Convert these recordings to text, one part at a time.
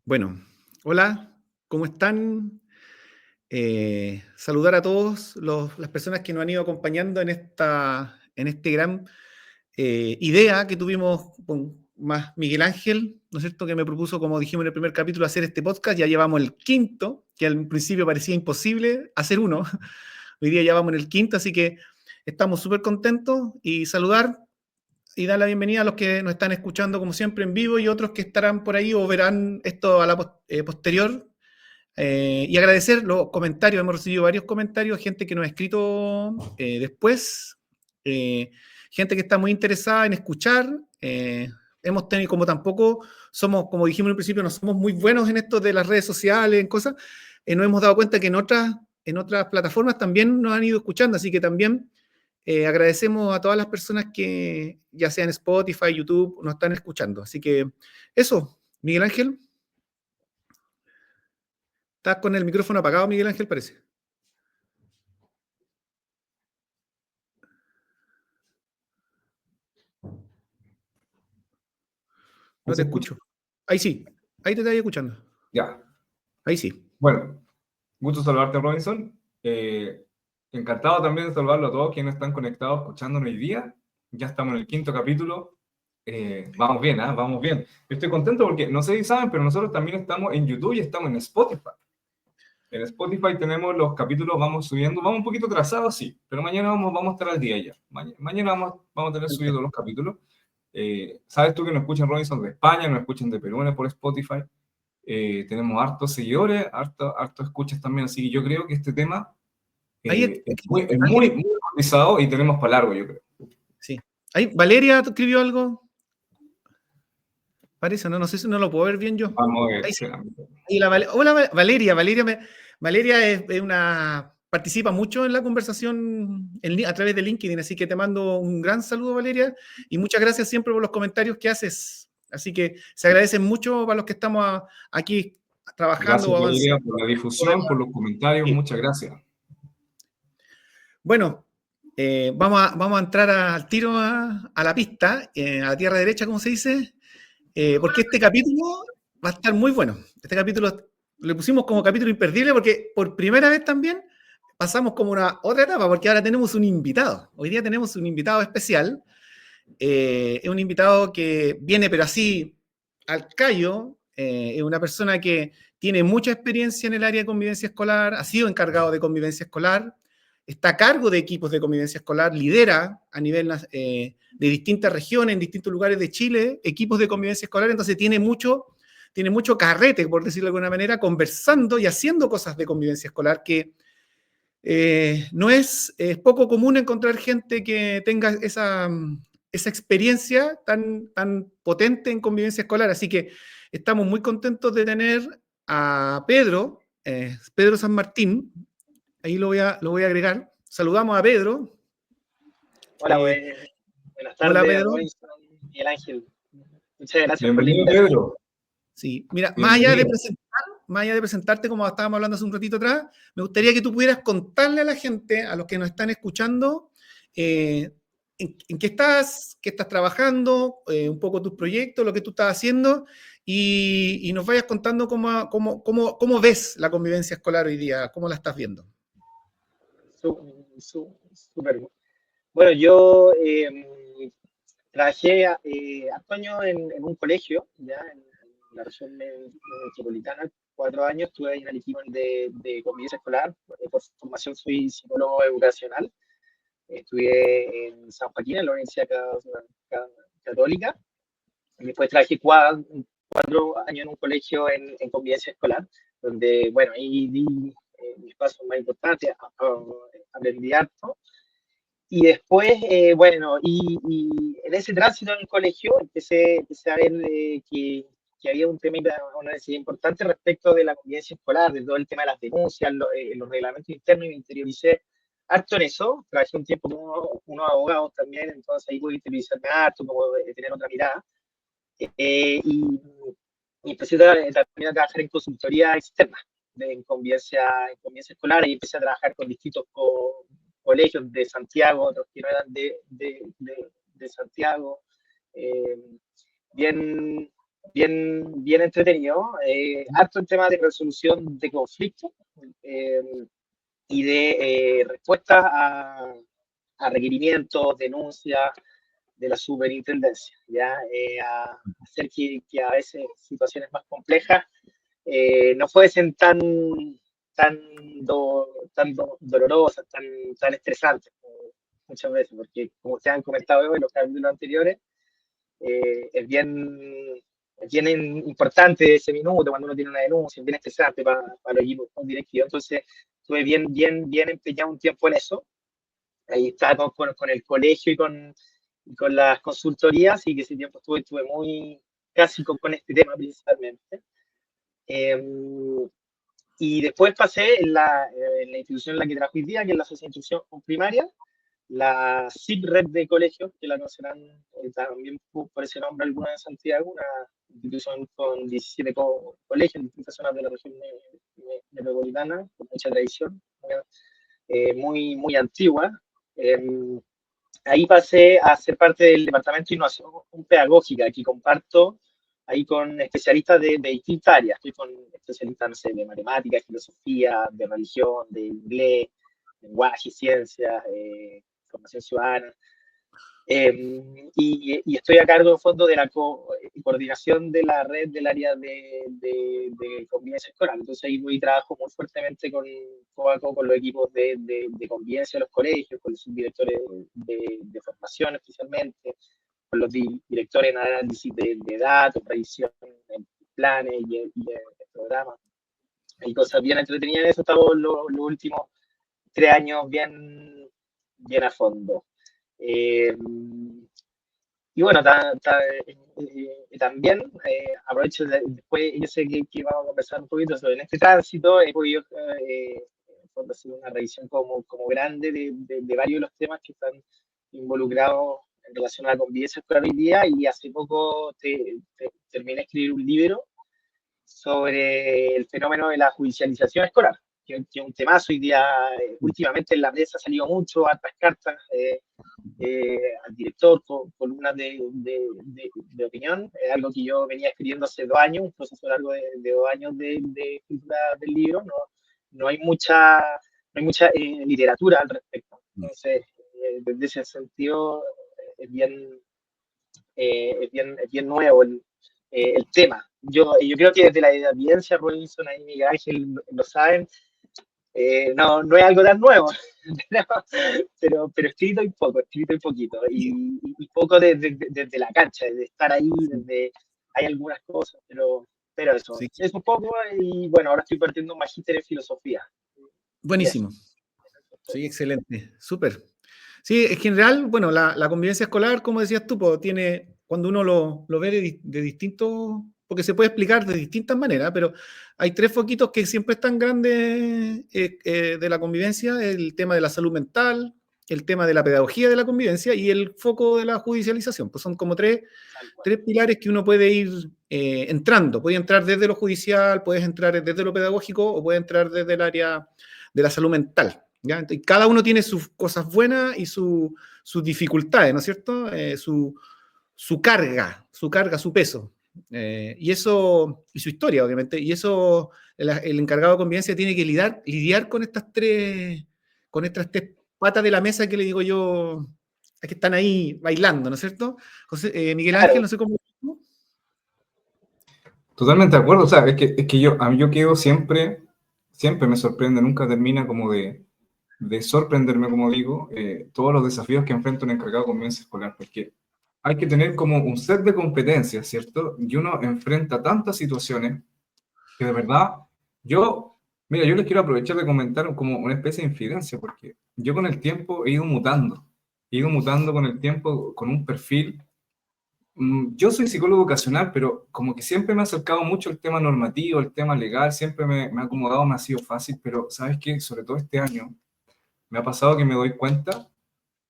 Bueno, hola, ¿cómo están? Saludar a todos las personas que nos han ido acompañando en este gran idea que tuvimos con más Miguel Ángel, ¿no es cierto? Que me propuso, como dijimos en el primer capítulo, hacer este podcast. Ya llevamos el quinto, que al principio parecía imposible hacer uno. Hoy día ya vamos en el quinto, así que estamos súper contentos y saludar y dar la bienvenida a los que nos están escuchando como siempre en vivo y otros que estarán por ahí o verán esto a la posterior. Y agradecer los comentarios, hemos recibido varios comentarios, gente que nos ha escrito después, eh, gente que está muy interesada en escuchar. Hemos tenido, como tampoco somos, como dijimos en un principio, no somos muy buenos en esto de las redes sociales, en cosas, nos hemos dado cuenta que en otras plataformas también nos han ido escuchando, así que también agradecemos a todas las personas que, ya sea en Spotify, YouTube, nos están escuchando. Así que eso, Miguel Ángel. Estás con el micrófono apagado, Miguel Ángel, parece. ¿Me No te se escucha? escucho. Ahí sí, ahí te estoy escuchando. Ya. Ahí sí. Bueno, gusto saludarte, Robinson. Encantado también de saludarlo a todos quienes están conectados escuchándonos hoy día. Ya estamos en el quinto capítulo. Vamos bien, ¿ah? Vamos bien. Estoy contento porque, no sé si saben, pero nosotros también estamos en YouTube y estamos en Spotify. En Spotify tenemos los capítulos, vamos subiendo, vamos un poquito atrasados, sí, pero mañana vamos a estar al día ya. Mañana vamos a tener subidos los capítulos. Sabes tú que nos escuchan, Robinson, de España, nos escuchan de Perú por Spotify. Tenemos hartos seguidores, hartos escuchas también, así que yo creo que este tema Ahí es muy, alguien. muy cotizado y tenemos para largo, yo creo. Sí. Ahí, Valeria escribió algo. Parece, no sé si no lo puedo ver bien yo. Vamos a ver, Ahí sí. espérame. Ahí hola, Valeria. Valeria participa mucho en la conversación a través de LinkedIn, así que te mando un gran saludo, Valeria, y muchas gracias siempre por los comentarios que haces. Así que se agradecen mucho para los que estamos aquí trabajando Gracias, o Valeria, avanzando. por la difusión, por los comentarios, Sí. muchas gracias. Bueno, vamos a entrar al tiro a la pista, a la tierra derecha, como se dice, porque este capítulo va a estar muy bueno. Este capítulo le pusimos como capítulo imperdible porque por primera vez también pasamos como una otra etapa, porque ahora tenemos un invitado. Hoy día tenemos un invitado especial. Es un invitado que viene, pero así, al callo. Es una persona que tiene mucha experiencia en el área de convivencia escolar, ha sido encargado de convivencia escolar, está a cargo de equipos de convivencia escolar, lidera a nivel de distintas regiones, en distintos lugares de Chile, equipos de convivencia escolar, entonces tiene mucho carrete, por decirlo de alguna manera, conversando y haciendo cosas de convivencia escolar que no es poco común encontrar gente que tenga esa experiencia tan potente en convivencia escolar. Así que estamos muy contentos de tener a Pedro San Martín. Ahí lo voy a agregar. Saludamos a Pedro. Hola, Eh, buenas Hola, tardes, Pedro. Robinson y el Ángel. Muchas gracias por la Bienvenido, invitación. Pedro. Sí, mira, Bienvenido. más allá de presentarte como estábamos hablando hace un ratito atrás, me gustaría que tú pudieras contarle a la gente, a los que nos están escuchando, en qué estás trabajando, un poco tus proyectos, lo que tú estás haciendo, y nos vayas contando cómo ves la convivencia escolar hoy día, cómo la estás viendo. Súper. Bueno, yo trabajé harto años en un colegio, ya en la región metropolitana. 4 años estuve ahí en el equipo de convivencia escolar. Por formación soy psicólogo educacional. Estudié en San Joaquín, en la Universidad Católica. Y después trabajé 4 años en un colegio en convivencia escolar, donde, bueno, ahí di mis pasos más importantes, aprendí harto. Y después, bueno, y en ese tránsito en el colegio empecé a ver que había un tema, una necesidad importante respecto de la convivencia escolar, de todo el tema de las denuncias, los reglamentos internos, y me interioricé harto en eso. Trabajé un tiempo con unos abogados también, entonces ahí pude interiorizarme harto, como tener otra mirada. Y empecé también a trabajar en consultoría externa en convivencia escolar, y empecé a trabajar con distintos colegios de Santiago, otros que no eran de Santiago, bien, bien entretenido. Harto el tema de resolución de conflictos y de respuestas a requerimientos, denuncias de la superintendencia, ¿ya? A hacer que a veces situaciones más complejas no fuesen tan dolorosas, tan estresantes muchas veces, porque como ustedes han comentado hoy en los capítulos anteriores, es bien importante ese minuto cuando uno tiene una denuncia, es bien estresante para los equipos directivos. Entonces, estuve bien empeñado un tiempo en eso. Ahí estaba con el colegio y con las consultorías, y que ese tiempo estuve muy casi con este tema principalmente. Y después pasé en la institución en la que trabajo hoy día, que es la Asociación de Instrucción Primaria, la SIP Red de Colegios, que la conocerán también por ese nombre alguna en Santiago, una institución con 17 colegios en distintas zonas de la región metropolitana, con mucha tradición, muy antigua. Ahí pasé a ser parte del Departamento de Innovación Pedagógica, que comparto ahí con especialistas de distintas áreas. Estoy con especialistas, no sé, de matemáticas, filosofía, de religión, de inglés, lenguaje, ciencias, formación ciudadana. Y estoy a cargo, en fondo, de la coordinación de la red del área de convivencia escolar. Entonces ahí voy y trabajo muy fuertemente con los equipos de convivencia de los colegios, con los subdirectores de formación especialmente, con los directores en análisis de datos, revisión en planes y en programas. Hay cosas bien entretenidas en eso. Estamos los últimos 3 años bien a fondo. Y bueno, también aprovecho después, yo sé que vamos a conversar un poquito sobre en este tránsito, he podido hacer una revisión como grande de varios de los temas que están involucrados en relación a la convivencia escolar hoy día, y hace poco terminé de escribir un libro sobre el fenómeno de la judicialización escolar, que es un temazo hoy día. Últimamente en la prensa ha salido mucho, hartas cartas al director, columnas de opinión, algo que yo venía escribiendo hace 2 años, un proceso largo de 2 años de escritura del libro. No hay mucha literatura al respecto. Entonces, desde ese sentido, es bien nuevo el tema. Yo creo que desde la evidencia, Robinson y Miguel Ángel lo saben, no es algo tan nuevo, pero escrito y poquito, y poco desde la cancha, de estar ahí, hay algunas cosas, pero eso, Sí. es un poco. Y bueno, ahora estoy partiendo un magíster en filosofía. Buenísimo. Sí, excelente, súper. Sí, en general, bueno, la convivencia escolar, como decías tú, pues, tiene, cuando uno lo ve de distintos, porque se puede explicar de distintas maneras, pero hay 3 foquitos que siempre están grandes de la convivencia: el tema de la salud mental, el tema de la pedagogía de la convivencia y el foco de la judicialización. Pues son como tres pilares que uno puede ir entrando. Puede entrar desde lo judicial, puedes entrar desde lo pedagógico o puede entrar desde el área de la salud mental. ¿Ya? Entonces, cada uno tiene sus cosas buenas y sus dificultades, ¿no es cierto? Su carga, su peso. Y su historia, obviamente. Y eso, el encargado de convivencia tiene que lidiar con estas tres patas de la mesa que le digo yo, que están ahí bailando, ¿no es cierto? Miguel Claro. Ángel, no sé cómo. Totalmente de acuerdo. O sea, es que yo quedo siempre me sorprende, nunca termina como de sorprenderme, como digo, todos los desafíos que enfrenta un encargado de convivencia escolar, porque hay que tener como un set de competencias, ¿cierto? Y uno enfrenta tantas situaciones que de verdad, mira, yo les quiero aprovechar de comentar como una especie de infidencia, porque yo con el tiempo he ido mutando con el tiempo, con un perfil. Yo soy psicólogo vocacional, pero como que siempre me ha acercado mucho el tema normativo, el tema legal, siempre me ha acomodado, me ha sido fácil, pero ¿sabes qué? Sobre todo este año, me ha pasado que me doy cuenta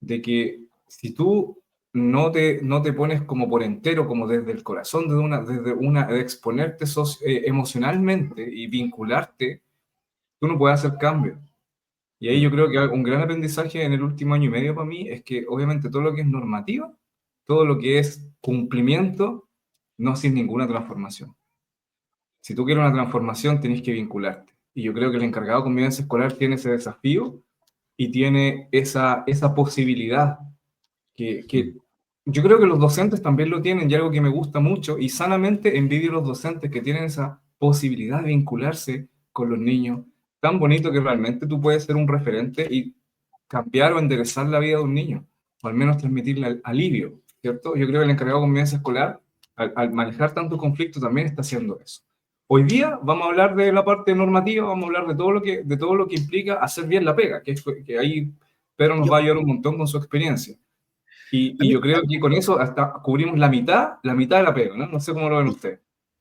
de que si tú no te pones como por entero, como desde el corazón, de exponerte emocionalmente y vincularte, tú no puedes hacer cambios. Y ahí yo creo que un gran aprendizaje en el último año y medio para mí es que obviamente todo lo que es normativa, todo lo que es cumplimiento, no sin ninguna transformación. Si tú quieres una transformación, tienes que vincularte. Y yo creo que el encargado de convivencia escolar tiene ese desafío y tiene esa posibilidad que yo creo que los docentes también lo tienen, y algo que me gusta mucho, y sanamente envidio a los docentes que tienen esa posibilidad de vincularse con los niños. Tan bonito que realmente tú puedes ser un referente y cambiar o enderezar la vida de un niño, o al menos transmitirle alivio, ¿cierto? Yo creo que el encargado de convivencia escolar, al manejar tanto conflicto, también está haciendo eso. Hoy día vamos a hablar de la parte normativa, vamos a hablar de todo lo que implica hacer bien la pega, que ahí Pedro nos va a ayudar un montón con su experiencia. Y yo creo que con eso hasta cubrimos la mitad de la pega, ¿no? No sé cómo lo ven ustedes.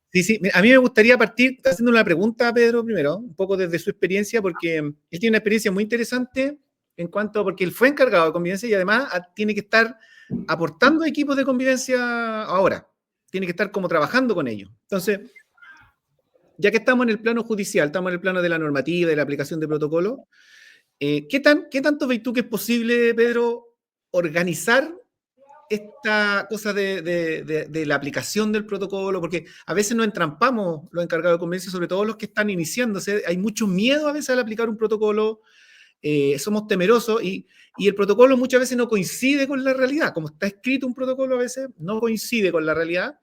Sí, sí. A mí me gustaría partir haciendo una pregunta a Pedro primero, un poco desde su experiencia, porque él tiene una experiencia muy interesante en cuanto, porque él fue encargado de convivencia y además tiene que estar aportando equipos de convivencia ahora. Tiene que estar como trabajando con ellos. Entonces, ya que estamos en el plano judicial, estamos en el plano de la normativa, de la aplicación de protocolos, ¿qué tanto ves tú que es posible, Pedro, organizar esta cosa de la aplicación del protocolo? Porque a veces nos entrampamos los encargados de convivencia, sobre todo los que están iniciándose. Hay mucho miedo a veces al aplicar un protocolo, somos temerosos y el protocolo muchas veces no coincide con la realidad. Como está escrito un protocolo, a veces no coincide con la realidad.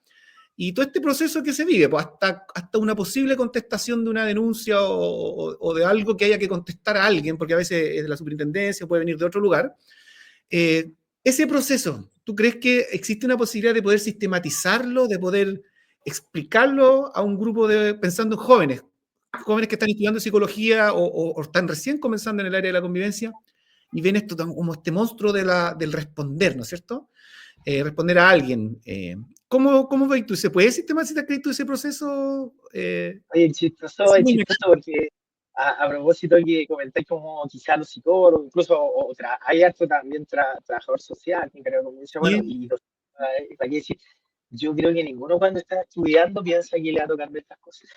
Y todo este proceso que se vive, pues hasta una posible contestación de una denuncia o de algo que haya que contestar a alguien, porque a veces es de la superintendencia, puede venir de otro lugar. Ese proceso, ¿tú crees que existe una posibilidad de poder sistematizarlo, de poder explicarlo a un grupo pensando en jóvenes que están estudiando psicología o están recién comenzando en el área de la convivencia y ven esto como este monstruo del responder, ¿no es cierto? Responder a alguien. ¿Cómo ves tú? ¿Se puede sistematizar ese proceso? Oye, es chistoso porque a propósito que comentáis como quizás los psicólogos, incluso hay harto también trabajador social, que creo que dice, bueno, y ¿para qué decir? Yo creo que ninguno cuando está estudiando piensa que le va a tocar de estas cosas.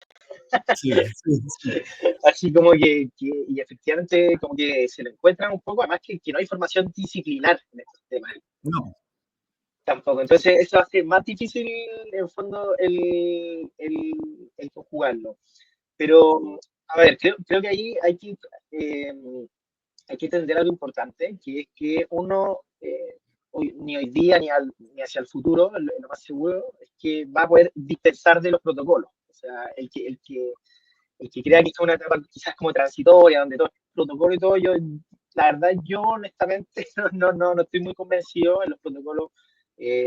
Sí, sí. Así como y efectivamente como que se lo encuentran un poco, además que no hay formación disciplinar en estos temas. No. Tampoco. Entonces eso hace más difícil en el fondo el conjugarlo. Pero, a ver, creo que ahí hay que entender algo importante, que es que uno, ni hoy día ni hacia el futuro, lo más seguro es que va a poder dispensar de los protocolos. O sea, el que crea que es una etapa quizás como transitoria, donde todo es protocolo y todo, la verdad, yo honestamente no estoy muy convencido. En los protocolos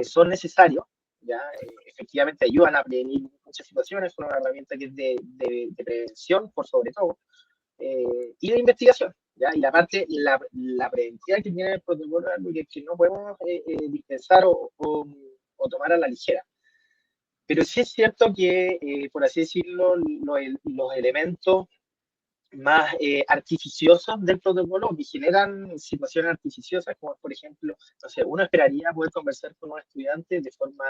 son necesarios, ¿ya? Efectivamente ayudan a prevenir muchas situaciones, son una herramienta que es de prevención, por sobre todo, y de investigación, ¿ya? Y la preventiva que tiene el protocolo es algo que no podemos dispensar o tomar a la ligera. Pero sí es cierto que, por así decirlo, los elementos más artificiosos del protocolo que generan situaciones artificiosas, como por ejemplo, no sé, uno esperaría poder conversar con un estudiante de forma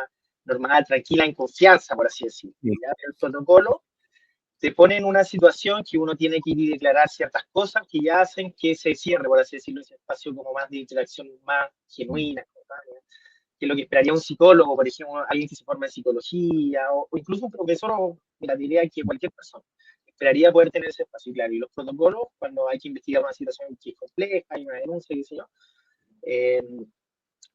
normal, tranquila, en confianza, por así decirlo. ¿Ya? El protocolo te pone en una situación que uno tiene que ir y declarar ciertas cosas que ya hacen que se cierre, por así decirlo, ese espacio como más de interacción más genuina, que lo que esperaría un psicólogo, por ejemplo, alguien que se forma en psicología, o incluso un profesor, o la diría que cualquier persona esperaría poder tener ese espacio. Claro, y los protocolos, cuando hay que investigar una situación que es compleja, hay una denuncia, qué sé yo,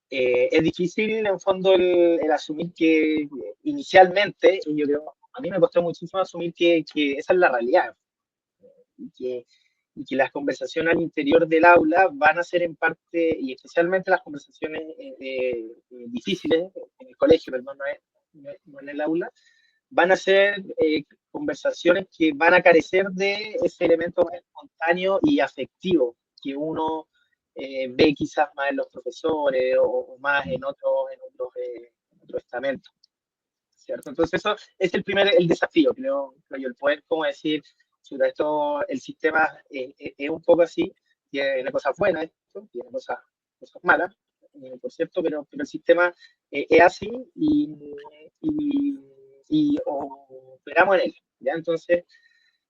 es difícil en el fondo el asumir que inicialmente, y yo creo, a mí me costó muchísimo asumir que esa es la realidad, y que las conversaciones al interior del aula van a ser en parte, y especialmente las conversaciones difíciles en el colegio, perdón, no en el aula, van a ser conversaciones que van a carecer de ese elemento más espontáneo y afectivo que uno ve quizás más en los profesores o más en otros estamentos, ¿cierto? Entonces eso es el desafío, creo yo, el poder, como decir, el sistema es un poco así, tiene cosas buenas, tiene cosas malas, por cierto, pero el sistema es así y operamos en él, ¿ya? Entonces,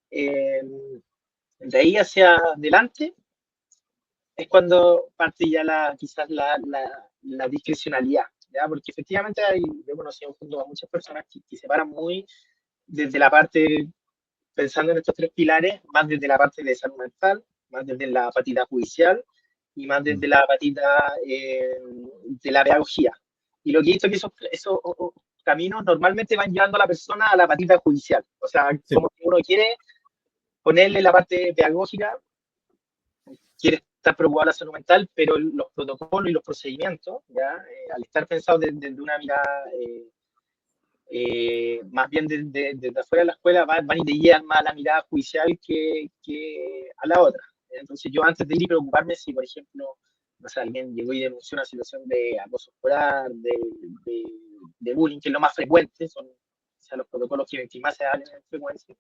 de ahí hacia adelante es cuando parte ya quizás la discrecionalidad, ¿ya? Porque efectivamente yo he conocido junto a muchas personas que separan muy desde la parte, pensando en estos tres pilares, más desde la parte de salud mental, más desde la patita judicial y más desde la patita de la pedagogía. Y lo que he visto es que esos caminos normalmente van llevando a la persona a la patita judicial. O sea, Sí. como que uno quiere ponerle la parte pedagógica, quiere estar preocupado de la salud mental, pero los protocolos y los procedimientos, ¿ya? Al estar pensados desde una mirada más bien desde afuera de la escuela, van y te guían más a la mirada judicial que a la otra. Entonces yo antes de ir y preocuparme si, por ejemplo, no sé, alguien llegó y denunció una situación de acoso escolar, de bullying, que es lo más frecuente, son o sea, los protocolos que más se dan en frecuencia,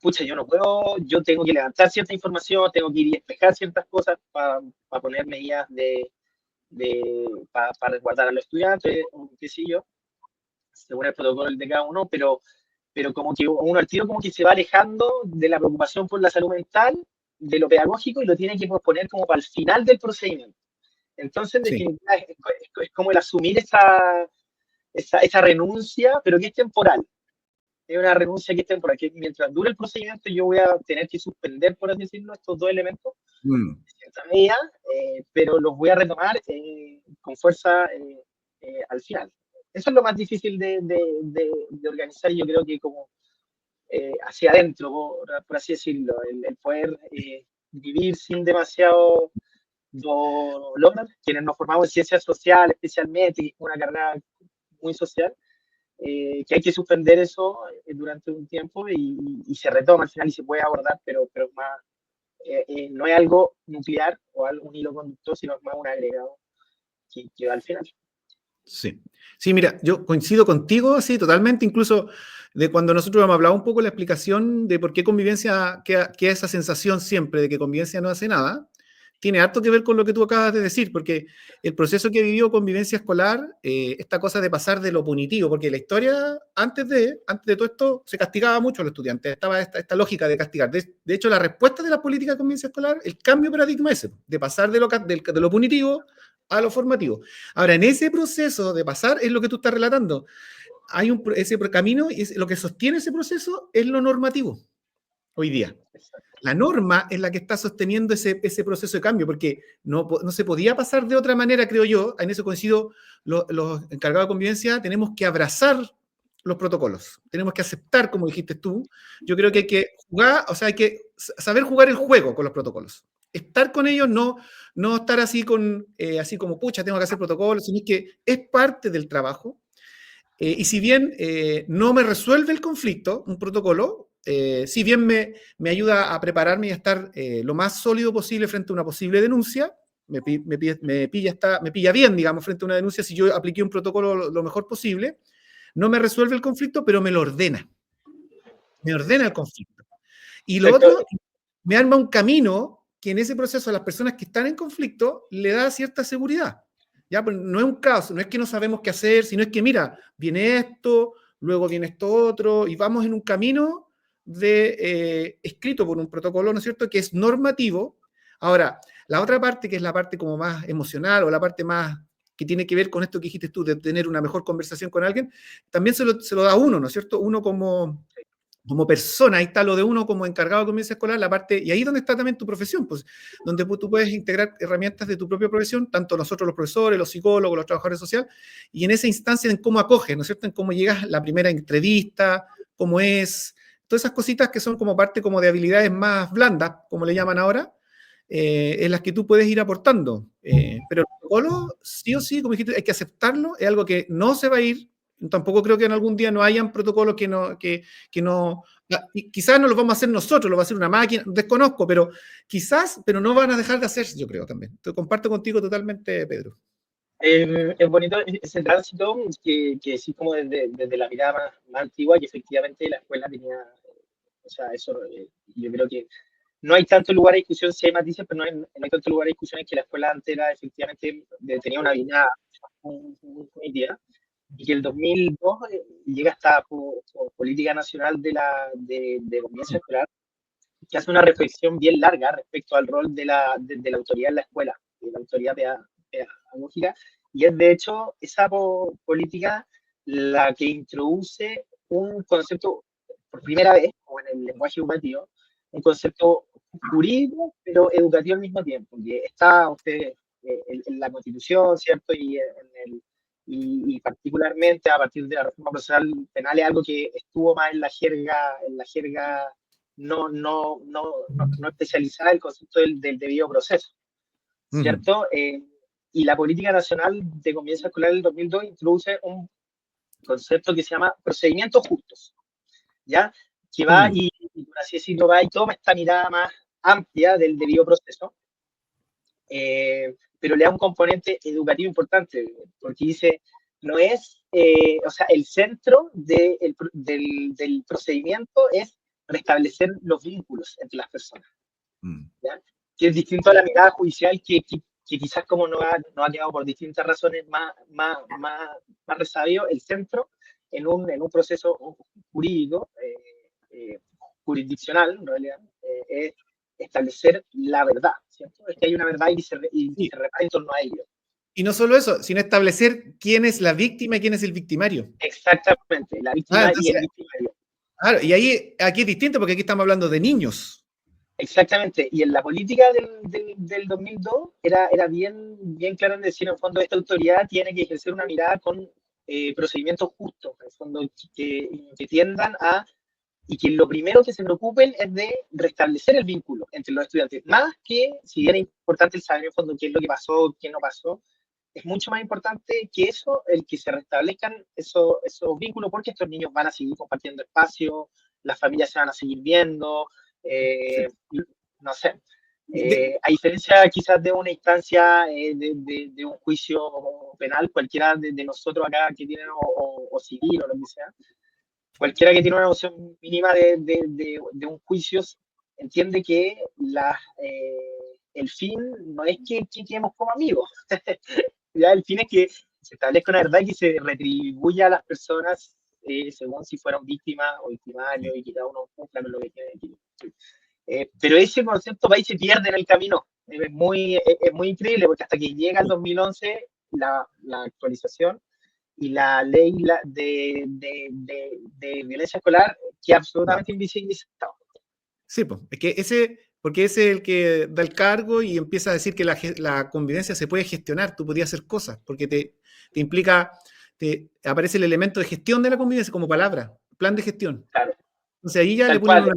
pucha, yo no puedo, yo tengo que levantar cierta información, tengo que ir y despejar ciertas cosas para poner medidas para resguardar a los estudiantes, o qué sé yo, según el protocolo de cada uno, pero como que uno al tiro como que se va alejando de la preocupación por la salud mental, de lo pedagógico, y lo tiene que posponer como para el final del procedimiento. Entonces, en definitiva, es como el asumir esa renuncia, pero que es temporal. Es una renuncia que es temporal, que mientras dure el procedimiento yo voy a tener que suspender, por así decirlo, estos dos elementos, en cierta medida, pero los voy a retomar con fuerza al final. Eso es lo más difícil de organizar, y yo creo que como hacia adentro, por así decirlo, el poder vivir sin demasiado dolor, quienes nos formamos en ciencias sociales especialmente, que es una carrera muy social, que hay que suspender eso durante un tiempo y se retoma al final y se puede abordar, pero más, no es algo nuclear o un hilo conductor, sino más un agregado que va al final. Sí. Sí, mira, yo coincido contigo, sí, totalmente, incluso de cuando nosotros hemos hablado un poco de la explicación de por qué convivencia queda esa sensación siempre de que convivencia no hace nada, tiene harto que ver con lo que tú acabas de decir, porque el proceso que vivió convivencia escolar, esta cosa de pasar de lo punitivo, porque la historia, antes de todo esto, se castigaba mucho a los estudiantes, estaba esta lógica de castigar. De hecho, la respuesta de la política de convivencia escolar, el cambio de paradigma ese, de pasar de lo punitivo a lo formativo. Ahora, en ese proceso de pasar, es lo que tú estás relatando, hay ese camino, y lo que sostiene ese proceso es lo normativo hoy día. La norma es la que está sosteniendo ese proceso de cambio, porque no se podía pasar de otra manera, creo yo. En eso coincido, los encargados de convivencia tenemos que abrazar los protocolos, tenemos que aceptar, como dijiste tú. Yo creo que hay que jugar, o sea, hay que saber jugar el juego con los protocolos. Estar con ellos, no estar así como, pucha, tengo que hacer protocolos, sino que es parte del trabajo. Y si bien no me resuelve el conflicto, un protocolo, si bien me ayuda a prepararme y a estar lo más sólido posible frente a una posible denuncia, me pilla bien, digamos, frente a una denuncia, si yo apliqué un protocolo lo mejor posible, no me resuelve el conflicto, pero me lo ordena. Me ordena el conflicto. Y lo otro, me arma un camino que en ese proceso a las personas que están en conflicto le da cierta seguridad. ¿Ya? Pues no es un caos, no es que no sabemos qué hacer, sino es que, mira, viene esto, luego viene esto otro, y vamos en un camino escrito por un protocolo, ¿no es cierto?, que es normativo. Ahora, la otra parte, que es la parte como más emocional, o la parte más que tiene que ver con esto que dijiste tú, de tener una mejor conversación con alguien, también se lo da uno, ¿no es cierto? Uno como persona, ahí está lo de uno como encargado de convivencia escolar, la parte, y ahí es donde está también tu profesión, pues, donde tú puedes integrar herramientas de tu propia profesión, tanto nosotros los profesores, los psicólogos, los trabajadores sociales, y en esa instancia en cómo acoges, ¿no es cierto?, en cómo llegas a la primera entrevista, cómo es, todas esas cositas que son como parte como de habilidades más blandas, como le llaman ahora, en las que tú puedes ir aportando. Pero el protocolo, sí o sí, como dijiste, hay que aceptarlo, es algo que no se va a ir. Tampoco creo que en algún día no hayan protocolos que no, quizás no los vamos a hacer nosotros, lo va a hacer una máquina, desconozco, pero quizás, pero no van a dejar de hacerse, yo creo también. Te comparto contigo totalmente, Pedro. Es bonito ese tránsito que sí, como desde la mirada más antigua, que efectivamente la escuela tenía, o sea, eso, yo creo que no hay tanto lugar a discusión, si hay matices, pero no hay tanto lugar a discusión, es que la escuela antes era efectivamente, tenía una vida muy nítida, y que el 2002 llega esta política nacional de convivencia escolar, que hace una reflexión bien larga respecto al rol de la autoridad en la escuela, de la autoridad pedagógica, y es de hecho esa política la que introduce un concepto por primera vez, o en el lenguaje educativo, un concepto jurídico, pero educativo al mismo tiempo, que está usted en la Constitución, ¿cierto? Y particularmente a partir de la reforma procesal penal es algo que estuvo más en la jerga no especializada, el concepto del debido proceso, ¿cierto? Y la Política Nacional de Convivencia Escolar del 2002 introduce un concepto que se llama procedimientos justos, ¿ya? Que va y por así decirlo, va y toma esta mirada más amplia del debido proceso, pero le da un componente educativo importante, porque dice, no es, o sea, el centro del procedimiento es restablecer los vínculos entre las personas, ¿ya? Que es distinto a la mirada judicial que quizás como no ha quedado por distintas razones más resabido, el centro en un proceso jurídico, jurisdiccional, en realidad, es establecer la verdad, ¿cierto? Es que hay una verdad y se repara en torno a ello. Y no solo eso, sino establecer quién es la víctima y quién es el victimario. Exactamente, la víctima entonces, y el victimario. Claro, y aquí es distinto porque aquí estamos hablando de niños. Exactamente, y en la política del 2002 era bien claro en decir, en el fondo, esta autoridad tiene que ejercer una mirada con procedimientos justos, en el fondo, que tiendan a, y que lo primero que se preocupen es de restablecer el vínculo entre los estudiantes, más que, si bien es importante el saber en el fondo qué es lo que pasó, qué no pasó, es mucho más importante que eso, el que se restablezcan esos vínculos, porque estos niños van a seguir compartiendo espacio, las familias se van a seguir viendo, no sé, a diferencia quizás de una instancia de un juicio penal, cualquiera de nosotros acá que tienen, o civil o lo que sea, cualquiera que tiene una noción mínima de un juicio entiende que el fin no es que quedemos como amigos, ya el fin es que se establezca una verdad y que se retribuya a las personas según si fueron víctimas o victimarios, y que cada uno cumpla con lo que tiene que. Pero ese concepto va y se pierde en el camino. Es muy increíble porque hasta que llega el 2011 la actualización y la ley de violencia escolar queda absolutamente invisibilizado. Sí, pues, es que porque ese es el que da el cargo y empieza a decir que la convivencia se puede gestionar, tú podías hacer cosas, porque te implica, aparece el elemento de gestión de la convivencia como palabra, plan de gestión. Claro. Entonces ahí ya le ponen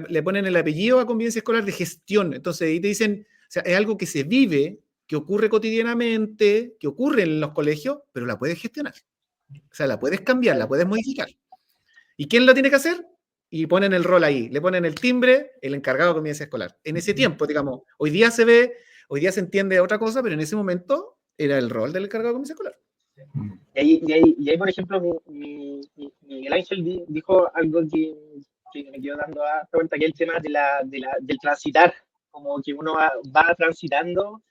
le ponen el apellido a convivencia escolar de gestión. Entonces ahí te dicen, o sea, es algo que se vive, que ocurre cotidianamente, que ocurre en los colegios, pero la puedes gestionar. O sea, la puedes cambiar, la puedes modificar. ¿Y quién lo tiene que hacer? Y ponen el rol ahí, le ponen el timbre, el encargado de convivencia escolar. En ese tiempo, digamos, hoy día se entiende otra cosa, pero en ese momento era el rol del encargado de convivencia escolar. Y ahí, por ejemplo, Miguel Ángel dijo algo que me quedó dando a cuenta, que es el tema del transitar, como que uno va transitando.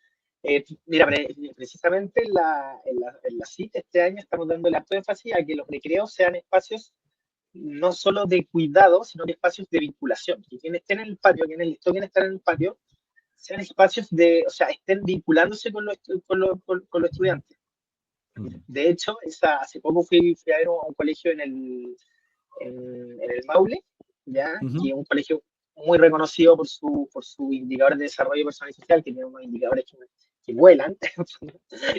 Mira, precisamente en la CIT este año estamos dando el alto énfasis a que los recreos sean espacios no solo de cuidado, sino que espacios de vinculación. Que quienes estén en el patio, quienes les toquen estar en el patio, sean espacios o sea, estén vinculándose con los estudiantes. De hecho, hace poco fui a ver un colegio en el Maule, ¿ya? Que es un colegio muy reconocido por su indicador de desarrollo personal y social, que tiene unos indicadores que vuelan,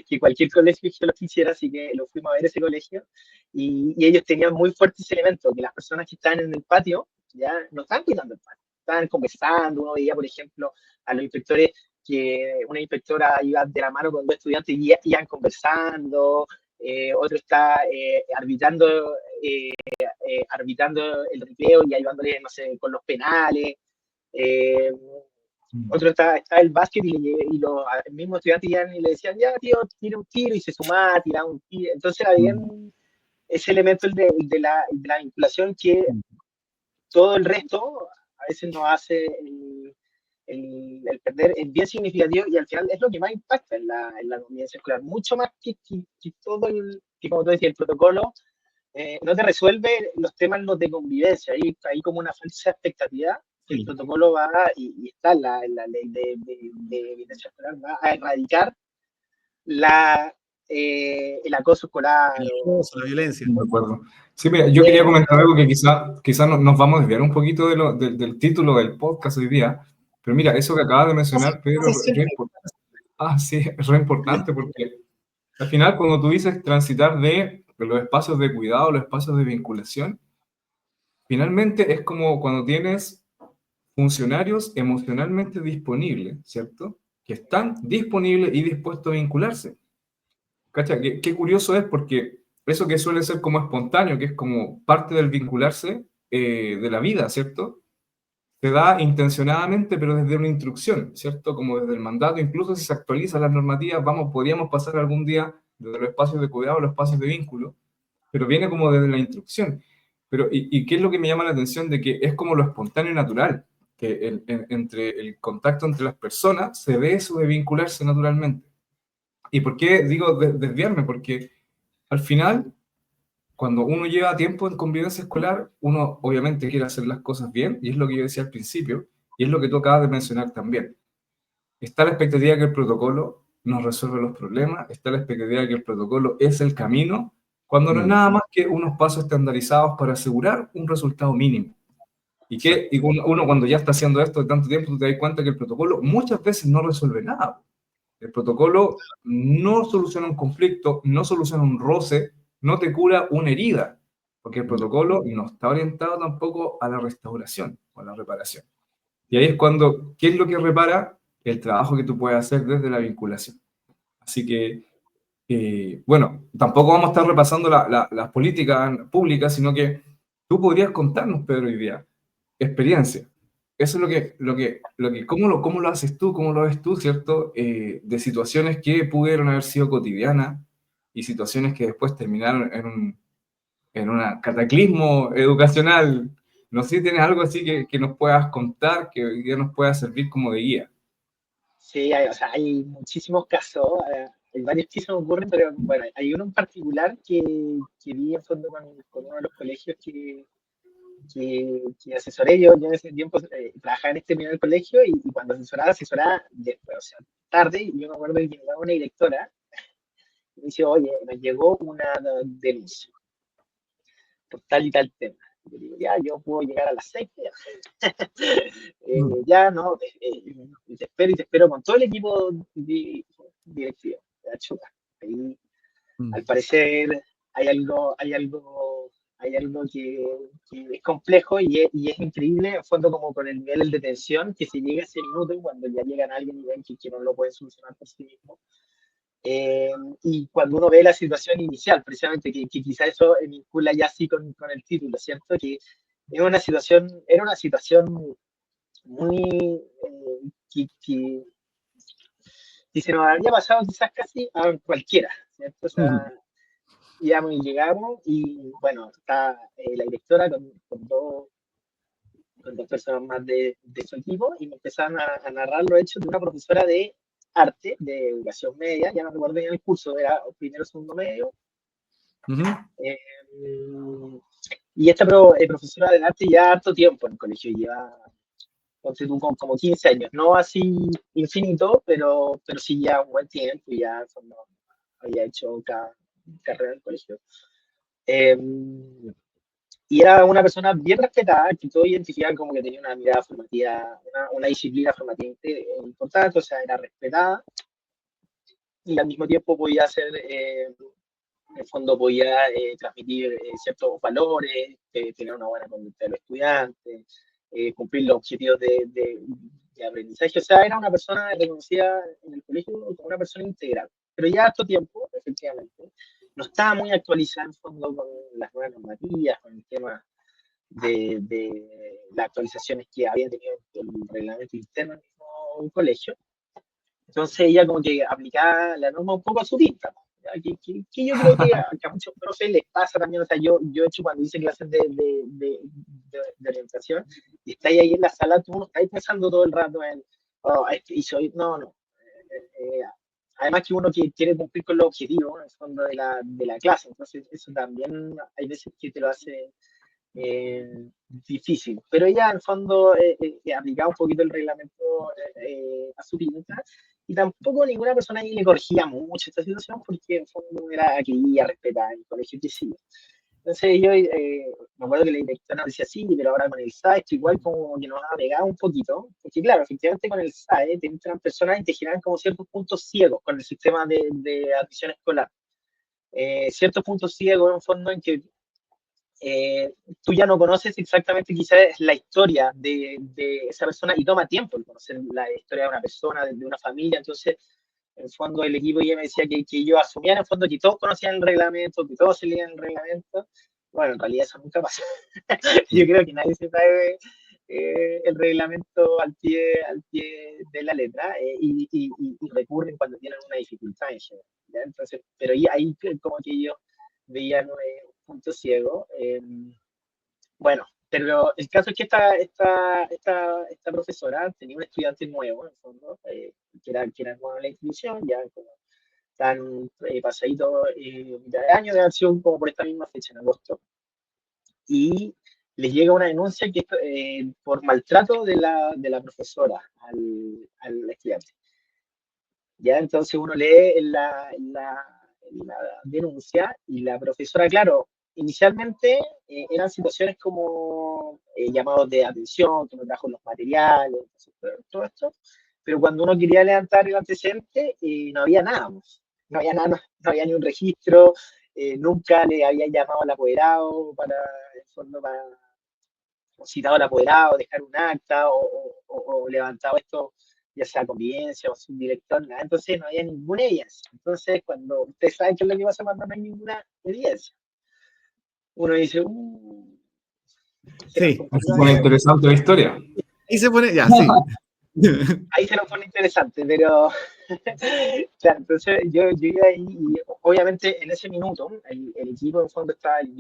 que cualquier colegio que lo quisiera, así que lo fuimos a ver ese colegio, y ellos tenían muy fuertes elementos, que las personas que estaban en el patio, ya no estaban cuidando el patio, estaban conversando. Uno veía, por ejemplo, a los inspectores, que una inspectora iba de la mano con dos estudiantes y iban conversando, otro está arbitrando el recreo y ayudándole, no sé, con los penales. Otro está el básquet y los mismos estudiantes iban y le decían, ya, tío, tira un tiro, y se sumaba, tiraba un tiro. Entonces era bien ese elemento de la vinculación que todo el resto a veces nos hace el perder, es bien significativo, y al final es lo que más impacta en la convivencia escolar, mucho más que todo que como tú decías, el protocolo no te resuelve los temas los de convivencia, hay como una falsa expectativa el protocolo va, y está en la ley de violencia escolar, va a erradicar el acoso escolar. El acoso, la violencia. De acuerdo. Sí, mira, yo quería comentar algo que quizá nos vamos a desviar un poquito del título del podcast hoy día, pero mira, eso que acabas de mencionar, Pedro, sí, es re importante porque al final cuando tú dices transitar de los espacios de cuidado a los espacios de vinculación, finalmente es como cuando tienes funcionarios emocionalmente disponibles, ¿cierto? Que están disponibles y dispuestos a vincularse. ¿Cacha? Qué curioso es porque eso que suele ser como espontáneo, que es como parte del vincularse de la vida, ¿cierto? Se da intencionadamente, pero desde una instrucción, ¿cierto? Como desde el mandato, incluso si se actualizan las normativas, podríamos pasar algún día desde los espacios de cuidado a los espacios de vínculo, pero viene como desde la instrucción. Pero, ¿y qué es lo que me llama la atención? De que es como lo espontáneo y natural, que entre el contacto entre las personas se ve eso de vincularse naturalmente. ¿Y por qué digo desviarme? Porque al final, cuando uno lleva tiempo en convivencia escolar, uno obviamente quiere hacer las cosas bien, y es lo que yo decía al principio, y es lo que tú acabas de mencionar también. Está la expectativa de que el protocolo nos resuelve los problemas, está la expectativa de que el protocolo es el camino, cuando no es nada más que unos pasos estandarizados para asegurar un resultado mínimo. Y uno cuando ya está haciendo esto de tanto tiempo, tú te das cuenta que el protocolo muchas veces no resuelve nada. El protocolo no soluciona un conflicto, no soluciona un roce, no te cura una herida, porque el protocolo no está orientado tampoco a la restauración o a la reparación. Y ahí es cuando, ¿qué es lo que repara? El trabajo que tú puedes hacer desde la vinculación. Así que, bueno, tampoco vamos a estar repasando las políticas públicas, sino que tú podrías contarnos, Pedro, hoy día, experiencia. Eso es ¿cómo lo haces tú, cómo lo ves tú, ¿cierto? De situaciones que pudieron haber sido cotidianas y situaciones que después terminaron en un cataclismo educacional. No sé si tienes algo así que nos puedas contar, que hoy día nos pueda servir como de guía. Sí, o sea, hay muchísimos casos, hay varios que se me ocurren, pero bueno, hay uno en particular que vi en fondo con uno de los colegios que asesoré. Yo en ese tiempo trabajaba en este medio del colegio, y cuando asesoraba después, o sea, tarde. Y yo me acuerdo que llegaba una directora y me dice, oye, nos llegó una denuncia por tal y tal tema. Y yo digo, ya, yo puedo llegar a las 6. Ya, no, te espero con todo el equipo directivo. Ya, chuta. Ahí, al parecer, hay algo que es complejo, y es increíble, en fondo, como con el nivel de tensión que se llega a ese minuto cuando ya llegan a alguien y ven que no lo pueden solucionar por sí mismo. Y cuando uno ve la situación inicial, precisamente, que quizá eso vincula ya así con el título, ¿cierto? Que era una situación muy que se nos había pasado quizás casi a cualquiera, ¿cierto? O sea, llegamos y bueno, está la directora con dos personas más de su equipo, y me empezaron a narrar los hechos de una profesora de arte, de educación media. Ya no recuerdo bien el curso, era primero o segundo medio. Eh, y esta profesora de arte ya harto tiempo en el colegio, lleva, ponte tú, como 15 años, no así infinito, pero sí ya un buen tiempo, y ya cuando había hecho carrera en el colegio. Eh, y era una persona bien respetada, que todos identificaban como que tenía una mirada formativa, una disciplina formativa importante. O sea, era respetada, y al mismo tiempo podía hacer, en el fondo podía transmitir ciertos valores, tener una buena conducta de los estudiantes, cumplir los objetivos de aprendizaje. O sea, era una persona reconocida en el colegio como una persona integral. Pero ya harto tiempo, efectivamente, no estaba muy actualizada en fondo con las nuevas normativas, con el tema de las actualizaciones que había tenido el reglamento interno del mismo colegio. Entonces ella como que aplicaba la norma un poco a su pinta, que yo creo que a muchos profes les pasa también. O sea, yo he hecho, cuando hice clases de orientación, y estáis ahí en la sala, tú no estáis pensando todo el rato en, oh, no. Eh, Además que uno que quiere cumplir con los objetivos, en el fondo, de la clase. Entonces eso también hay veces que te lo hace difícil. Pero ella, en el fondo, aplicaba un poquito el reglamento a su pinta, y tampoco ninguna persona ahí le corregía mucho esta situación, porque en el fondo era quería respetar el colegio que sí. Entonces yo me acuerdo que la directora decía, sí, pero ahora con el SAE esto igual como que nos ha pegado un poquito, porque claro, efectivamente con el SAE te entran personas y te generan como ciertos puntos ciegos con el sistema de admisión escolar. Ciertos puntos ciegos en un fondo en que tú ya no conoces exactamente quizás la historia de esa persona, y toma tiempo el conocer la historia de una persona, de una familia. Entonces en el fondo el equipo ya me decía que ellos asumían en el fondo que todos conocían el reglamento, que todos se leían el reglamento. Bueno, en realidad eso nunca pasa. Yo creo que nadie se sabe el reglamento al pie de la letra, y recurren cuando tienen una dificultad en general, ¿ya? Entonces, pero ahí como que ellos veían un punto ciego. Bueno, pero el caso es que esta profesora tenía un estudiante nuevo, en el fondo, que era nuevo en la institución, ya como tan pasadito mitad de año, de haber sido como por esta misma fecha, en agosto, y les llega una denuncia que por maltrato de la profesora al estudiante. Ya, entonces uno lee la denuncia, y la profesora, claro, inicialmente eran situaciones como llamados de atención, que no trajo los materiales, todo esto, pero cuando uno quería levantar el antecedente, no había nada, pues. No había nada, no había ni un registro, nunca le habían llamado al apoderado en fondo, para citado al apoderado, dejar un acta, o levantado esto, ya sea convivencia o subdirector, nada. Entonces no había ninguna evidencia. Entonces, cuando ustedes saben qué es lo que pasa cuando no hay ninguna evidencia, uno dice, Sí. Se pone interesante la historia. Ahí se pone, ya, sí. ahí se nos pone interesante, pero claro, entonces yo iba ahí, y obviamente en ese minuto el equipo en fondo está, el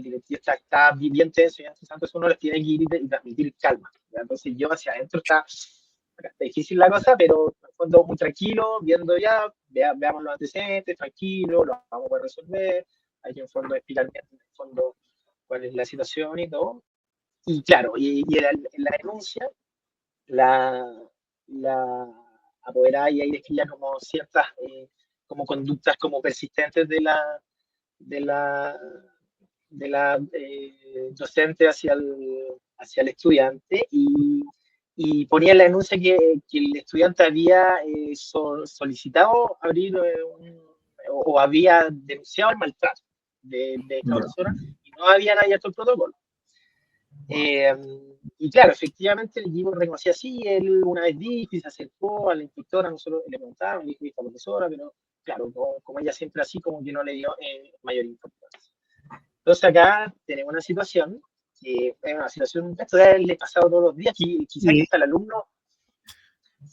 directivo está bien tenso, y entonces uno les tiene que ir y transmitir calma, ¿ya? Entonces yo hacia adentro está difícil la cosa, pero en el fondo muy tranquilo, viendo ya, veamos los antecedentes, tranquilo, lo vamos a poder resolver, hay que en fondo explicar bien en el fondo cuál es la situación y todo. Y claro, y en la denuncia, la apoderada y ahí describía como ciertas como conductas como persistentes de la, docente hacia el estudiante, y ponía en la denuncia que el estudiante había solicitado abrir o había denunciado el maltrato de esta persona, y no habían abierto el protocolo. Y claro, efectivamente el equipo reconocía, sí, él una vez dijo y se acercó a la instructora, nosotros le preguntábamos, dijo esta profesora, pero claro, como ella siempre así, como que no le dio mayor importancia. Entonces acá tenemos una situación que es una situación, esto debe haberle pasado todos los días, quizás que hasta el alumno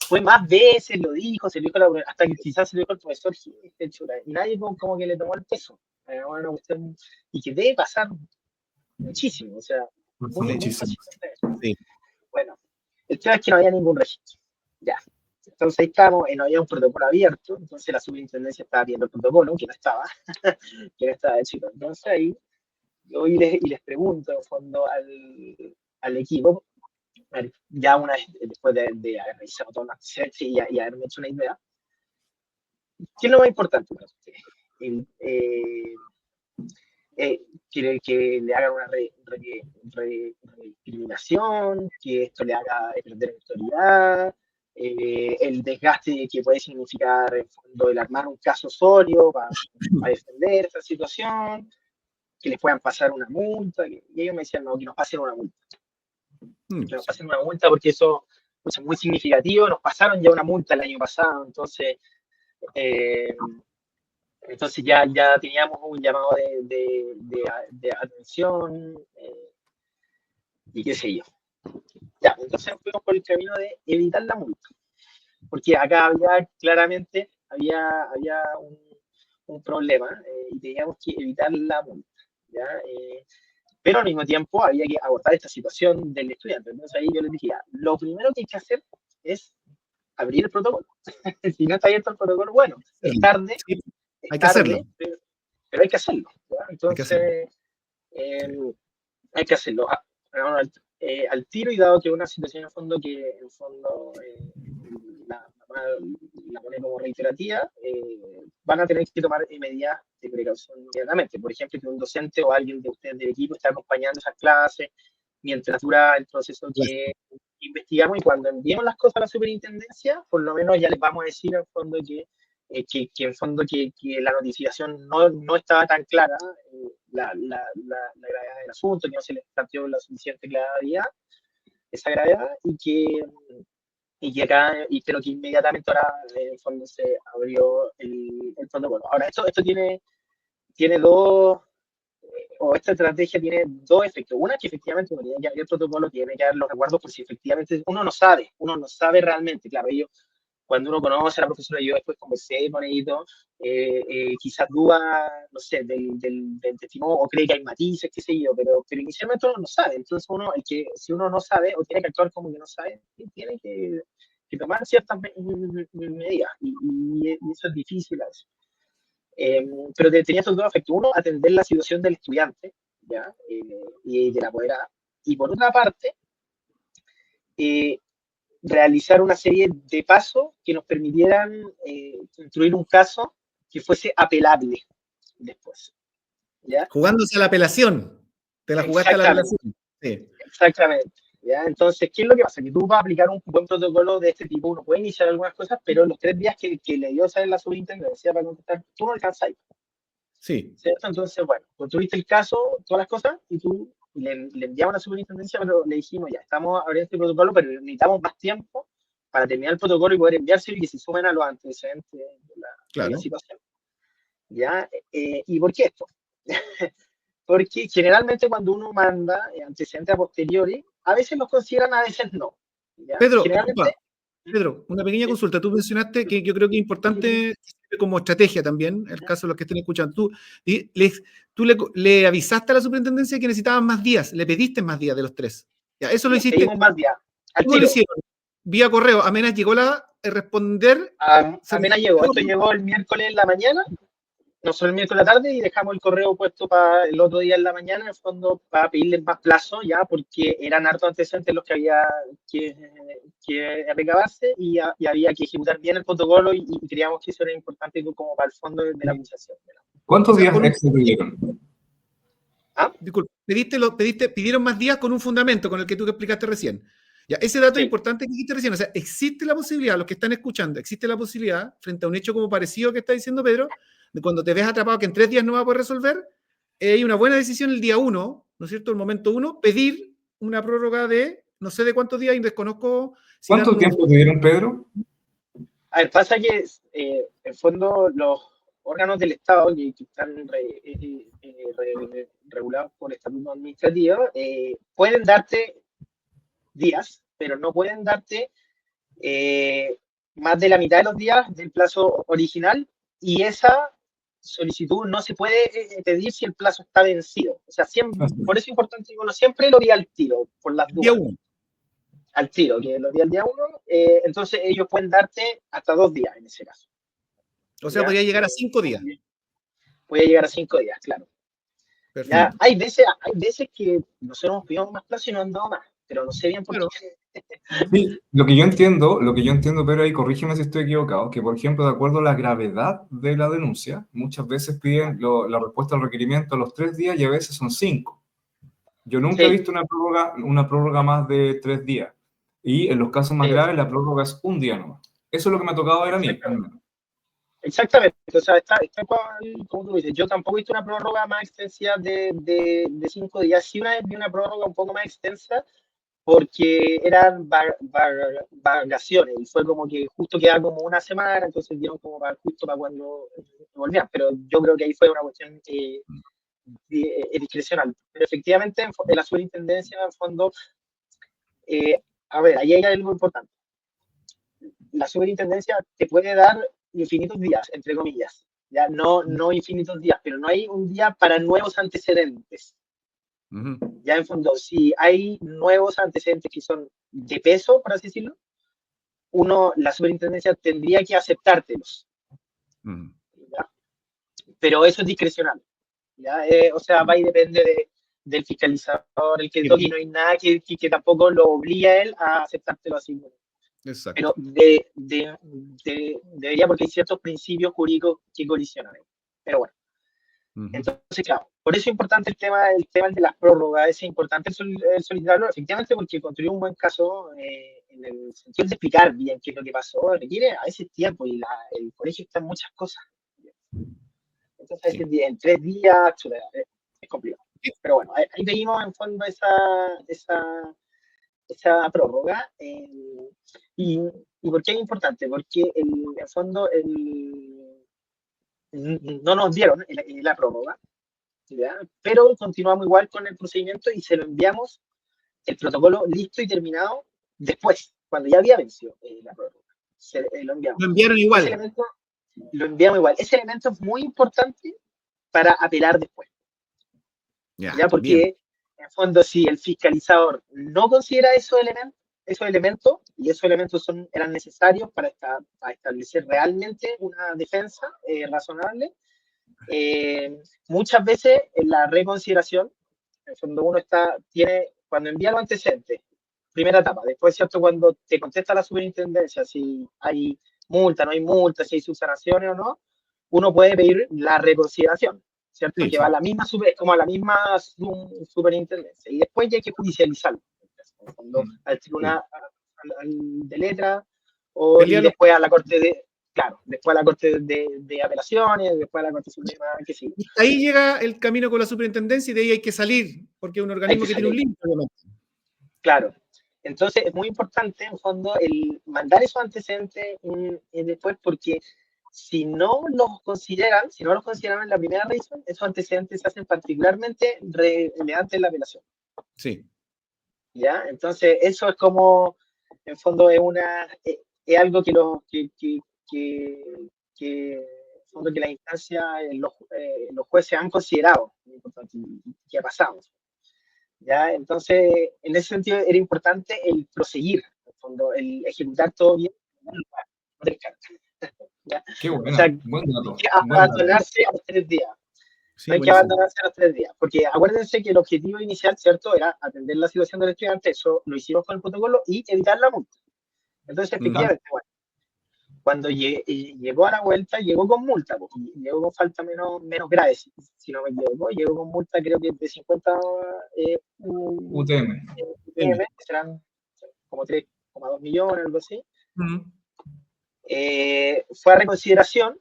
fue más veces, lo dijo, se lo dijo hasta que quizás se lo dijo al profesor, y nadie como que le tomó el peso. Una cuestión, y que debe pasar muchísimo, o sea, muy Muchísimo. fácilmente. Sí. Bueno, el tema es que no había ningún registro. Ya. Entonces ahí estábamos, no había un protocolo abierto, entonces la superintendencia estaba viendo el protocolo, que no estaba hecho. Entonces ahí yo les pregunto en fondo al equipo, ya una vez después de haber revisado todo y haberme hecho una idea, ¿qué es lo más importante para ustedes? Que le hagan una recriminación, que esto le haga perder autoridad, el desgaste que puede significar en fondo el armar un caso sólido para defender esta situación, que les puedan pasar una multa, y ellos me decían, no, que nos pasen una multa. Que nos pasen una multa porque eso es muy significativo, nos pasaron ya una multa el año pasado, entonces ya teníamos un llamado de atención, y qué sé yo. Ya, entonces fuimos por el camino de evitar la multa, porque acá claramente había un problema, y teníamos que evitar la multa, ¿ya? Pero al mismo tiempo había que abordar esta situación del estudiante. Entonces ahí yo les dije, lo primero que hay que hacer es abrir el protocolo. Si no está abierto el protocolo, bueno, es tarde, hay que hacerlo. pero hay que hacerlo, ¿ya? Entonces, hay que hacerlo al tiro, y dado que es una situación en fondo que en fondo la pone como reiterativa, van a tener que tomar medidas de precaución inmediatamente. Por ejemplo, que un docente o alguien de ustedes del equipo esté acompañando esas clases mientras dura el proceso que investigamos, y cuando enviemos las cosas a la superintendencia, por lo menos ya les vamos a decir en fondo que en fondo que la notificación no estaba tan clara, la gravedad del asunto, que no se les planteó la suficiente claridad, esa gravedad, pero que inmediatamente ahora en el fondo se abrió el protocolo. Ahora, esto tiene dos, o esta estrategia tiene dos efectos. Una, que efectivamente uno tiene que abrir el protocolo, tiene que dar los resguardos, por si efectivamente uno no sabe realmente, claro, ellos, cuando uno conoce a la profesora, yo después conversé con ellos, quizás duda, no sé, del testimonio, o cree que hay matices, qué sé yo, pero inicialmente uno no sabe. Entonces si uno no sabe, o tiene que actuar como que no sabe, tiene que tomar ciertas medidas, y eso es difícil a veces. Pero tenía estos dos efectos. Uno, atender la situación del estudiante, ¿ya? Y de la apoderada. Y por otra parte, realizar una serie de pasos que nos permitieran construir un caso que fuese apelable después, ¿ya? Jugándose a la apelación. Te la jugaste a la apelación. Sí. Exactamente. ¿Ya? Entonces, ¿qué es lo que pasa? Que tú, para aplicar un buen protocolo de este tipo, uno puede iniciar algunas cosas, pero en los 3 días que le dio a la superintendencia para contestar, tú no alcanzas. Sí. ¿Cierto? Entonces, bueno, construiste el caso, todas las cosas, y tú le enviamos a la superintendencia, pero le dijimos, ya, estamos abriendo este protocolo, pero necesitamos más tiempo para terminar el protocolo y poder enviárselo y que se sumen a los antecedentes de la situación. ¿Ya? ¿Y por qué esto? Porque generalmente cuando uno manda antecedentes a posteriori, a veces los consideran, a veces no. ¿Ya? Pedro, una pequeña consulta. Tú mencionaste que yo creo que es importante como estrategia también, el caso de los que estén escuchando. Tú le avisaste a la superintendencia que necesitaban más días, le pediste más días de los 3. Ya, eso lo hiciste. Pedimos más días. ¿Cómo lo hicieron? Vía correo. Apenas llegó responder. Apenas llegó. Esto llegó el miércoles en la mañana. Nosotros el miércoles en la tarde, y dejamos el correo puesto para el otro día en la mañana, en el fondo, para pedirles más plazo, ya, porque eran hartos antecedentes los que había que recabarse, y había que ejecutar bien el protocolo, y creíamos que eso era importante como para el fondo de la acusación. ¿Cuántos días extra pidieron? Disculpe, pidieron más días con un fundamento, con el que tú explicaste recién. Ya, ese dato es importante que dijiste recién. O sea, existe la posibilidad, los que están escuchando, existe la posibilidad, frente a un hecho como parecido que está diciendo Pedro, de cuando te ves atrapado que en 3 días no vas a poder resolver, hay una buena decisión el día 1, ¿no es cierto? El momento 1, pedir una prórroga de no sé de cuántos días, y desconozco. ¿Cuánto tiempo te dieron, Pedro? A ver, pasa que en fondo los órganos del Estado que están regulados por estatuto administrativo pueden darte días, pero no pueden darte más de la mitad de los días del plazo original, y esa solicitud no se puede pedir si el plazo está vencido. O sea, siempre, por eso es importante que uno siempre lo diga al tiro, por las dudas. Al tiro, que lo di al día 1, entonces ellos pueden darte hasta 2 días en ese caso. O sea, podría llegar a 5 días. Podría llegar a 5 días, claro. Ya, hay veces que nosotros hemos pedido más plazo y no han dado más, pero no sé bien por qué. Sí, lo que yo entiendo, pero ahí corrígeme si estoy equivocado, que por ejemplo, de acuerdo a la gravedad de la denuncia, muchas veces piden la respuesta al requerimiento a los 3 días y a veces son 5. Yo nunca he visto una prórroga más de 3 días. Y en los casos más graves, la prórroga es 1 día nomás. Eso es lo que me ha tocado ver a mí. Exactamente. O sea, está como tú dices. Yo tampoco he visto una prórroga más extensa de 5 días. Sí, una vez vi una prórroga un poco más extensa, porque eran vacaciones, y fue como que justo quedaba como una semana, entonces dieron como justo para cuando volvían. Pero yo creo que ahí fue una cuestión discrecional. Pero efectivamente, en la superintendencia, en el fondo, a ver, ahí hay algo importante. La superintendencia te puede dar infinitos días, entre comillas, ya no infinitos días, pero no hay un día para nuevos antecedentes. Ya en fondo, si hay nuevos antecedentes que son de peso, por así decirlo, la superintendencia tendría que aceptártelos. ¿Ya? Pero eso es discrecional. ¿Ya? O sea, va y depende del fiscalizador, el que toque, y no hay nada que tampoco lo obligue a él a aceptártelo así. Exacto. Pero debería, porque hay ciertos principios jurídicos que colisionan. Pero bueno. Entonces, claro, por eso es importante el tema de las prórrogas, es importante el solicitarlo, efectivamente, porque construir un buen caso, en el sentido de explicar bien qué es lo que pasó, requiere a veces tiempo, y el colegio está en muchas cosas. Entonces, sí, en 3 días, es complicado. Pero bueno, ahí pedimos en fondo esa prórroga. ¿Y por qué es importante? Porque en fondo no nos dieron la prórroga, ¿ya? Pero continuamos igual con el procedimiento y se lo enviamos, el protocolo listo y terminado, después, cuando ya había vencido la prórroga. Lo enviamos. Lo enviaron igual. Lo enviamos igual. Ese elemento es muy importante para apelar después. ¿Ya? Porque, bien, en fondo, si el fiscalizador no considera esos elementos, y esos elementos eran necesarios para establecer realmente una defensa razonable, muchas veces en la reconsideración, en fondo uno cuando envía los antecedentes, primera etapa, después, ¿cierto?, cuando te contesta la superintendencia, si hay multa, no hay multa, si hay subsanaciones o no, uno puede pedir la reconsideración, ¿cierto? Sí, que va a la misma, como a la misma superintendencia, y después ya hay que judicializarlo, al tribunal, de letra, y después a la corte después a la corte de apelaciones, después a la corte suprema, que sí. Ahí llega el camino con la superintendencia y de ahí hay que salir, porque es un organismo que tiene un límite. Claro. Entonces es muy importante, en fondo, el mandar esos antecedentes después, porque si no los consideran en la primera revisión, esos antecedentes se hacen particularmente relevantes en la apelación. Sí. ¿Ya? Entonces, eso es como, en fondo, es algo que en fondo, que las instancias, los jueces han considerado, y que ha pasado. ¿Ya? Entonces, en ese sentido, era importante el proseguir, en fondo, el ejecutar todo bien. ¿Ya? Qué buena, o sea, buen dato. Hay que abandonarse a los 3 días. Sí, no hay que abandonarse a los 3 días, porque acuérdense que el objetivo inicial, ¿cierto?, era atender la situación del estudiante, eso lo hicimos con el protocolo, y evitar la multa. Entonces, efectivamente, bueno, cuando llegó a la vuelta, llegó con multa, porque llegó con falta menos grave, si no me equivoco, llegó con multa, creo que de 50 UTM, que serán como 3,2 millones, algo así. Fue a reconsideración,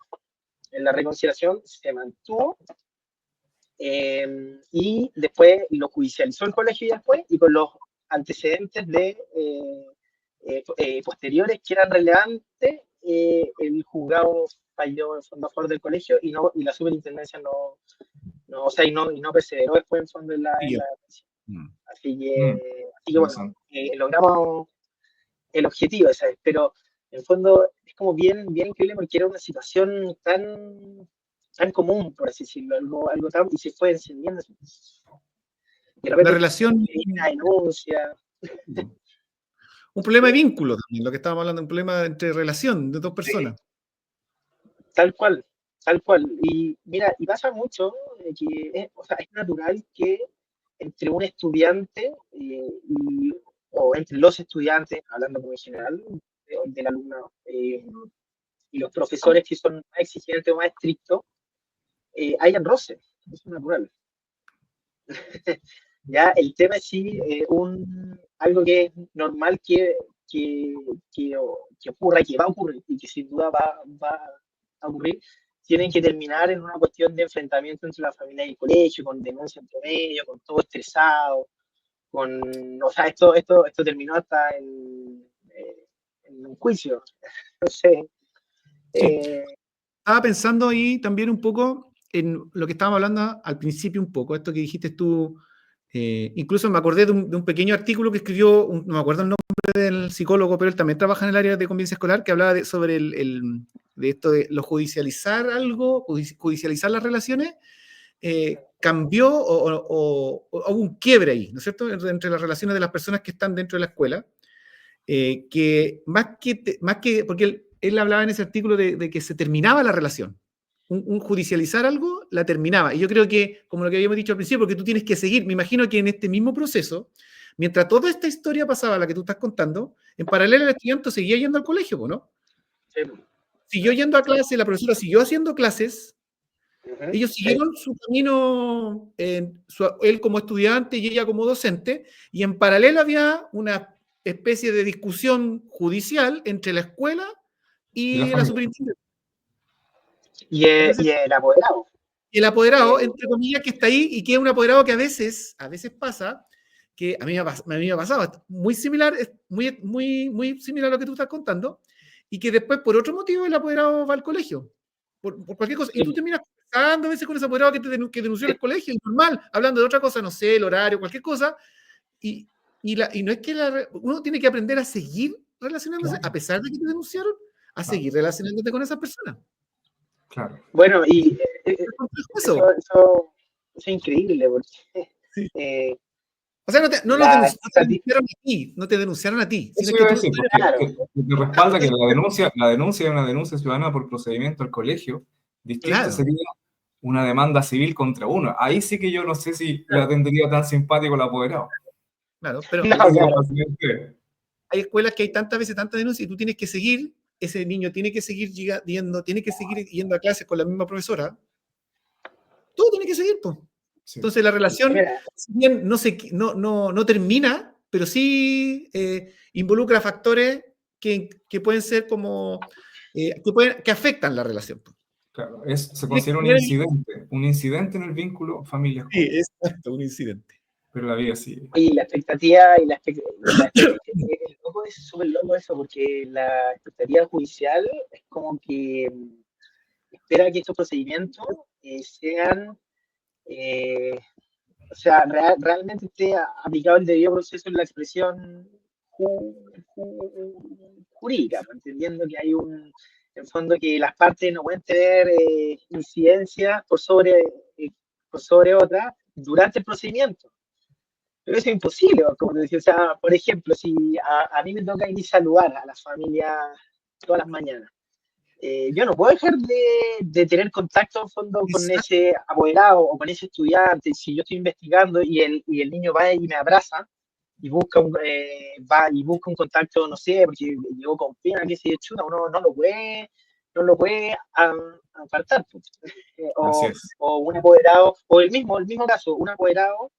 en la reconsideración se mantuvo, y después lo judicializó el colegio, y con los antecedentes posteriores que eran relevantes, el juzgado falló en fondo a favor del colegio, y la superintendencia no perseveró después en fondo en la así que bueno, logramos el objetivo, ¿sabes? Pero en fondo es como bien increíble, porque era una situación tan común, por así decirlo, algo tan, y se fue encendiendo. La relación, una denuncia. Un problema de vínculo también, lo que estábamos hablando, un problema entre relación de dos personas. Tal cual. Y mira, y pasa mucho que es natural que entre un estudiante o entre los estudiantes, hablando como en general, del alumno, y los profesores que son más exigentes o más estrictos, hayan roces. Es natural. Ya, el tema es algo que es normal que ocurra, que va a ocurrir, y que sin duda va a ocurrir. Tienen que terminar en una cuestión de enfrentamiento entre la familia y el colegio, con denuncia entre medio, con todo estresado, esto terminó hasta en un juicio. No sé. Estaba pensando ahí también un poco en lo que estábamos hablando al principio, un poco, esto que dijiste tú. Incluso me acordé de un pequeño artículo que escribió, no me acuerdo el nombre del psicólogo, pero él también trabaja en el área de convivencia escolar, que hablaba sobre de esto de lo judicializar algo, judicializar las relaciones, cambió o hubo un quiebre ahí, ¿no es cierto?, entre las relaciones de las personas que están dentro de la escuela, que más que porque él hablaba en ese artículo de que se terminaba la relación, judicializar algo, la terminaba. Y yo creo que, como lo que habíamos dicho al principio, porque tú tienes que seguir, me imagino que en este mismo proceso, mientras toda esta historia pasaba, la que tú estás contando, en paralelo el estudiante seguía yendo al colegio, ¿no? Sí. Siguió yendo a clase, la profesora siguió haciendo clases, Ujú. ellos siguieron su camino, él como estudiante y ella como docente, y en paralelo había una especie de discusión judicial entre la escuela Y la y la familia. superintendencia. Y el apoderado. El apoderado, entre comillas, que está ahí y que es un apoderado que a veces pasa, que a mí me ha pasado, es muy similar, es muy similar a lo que tú estás contando, y que después, por otro motivo, el apoderado va al colegio, por cualquier cosa, y tú terminas conversando a veces con ese apoderado que denunció en el colegio, y normal, hablando de otra cosa, no sé, el horario, cualquier cosa, y no es que uno tiene que aprender a seguir relacionándose, Claro. a pesar de que te denunciaron, a seguir relacionándote con esas personas. Claro. Bueno, y Eso. eso es increíble, porque Sí. eh, O sea, no la denunciaron a ti, no te denunciaron a ti, sino Eso es iba que a tú... decir, porque claro, te respalda que la denuncia es una denuncia ciudadana por procedimiento al colegio. Distinto Claro, sería una demanda civil contra uno. Ahí sí que yo no sé si la tendría tan simpático el apoderado. claro, pero no, Eso sí claro, lo hace usted. hay escuelas que hay tantas veces tanta denuncia y tú tienes que seguir, ese niño tiene que seguir tiene que seguir yendo a clases con la misma profesora, todo tiene que seguir, pues. Sí. Entonces la relación, mira, si bien no termina, pero sí involucra factores que pueden ser como, que afectan la relación. Claro, se Tiene que considera tener un incidente en el vínculo sí, familia-escuela, exacto, un incidente. pero la vida sigue. y la expectativa es loco, es súper loco eso, porque la expectativa judicial es como que espera que estos procedimientos sean, eh, o sea, realmente esté aplicado el debido proceso en la expresión jurídica, ¿no? Entendiendo que hay en fondo que las partes no pueden tener incidencia por sobre otras durante el procedimiento. Pero eso es imposible, como te decía. O sea, por ejemplo, si a mí me toca ir a saludar a la familia todas las mañanas, yo no puedo dejar de tener contacto en fondo con Exacto. ese apoderado o con ese estudiante. Si yo estoy investigando y el niño va y me abraza y va y busca un contacto, no sé, porque llegó con pena, que se chuta, uno no lo puede apartar. Pues. Así es. O un apoderado, o el mismo caso, un apoderado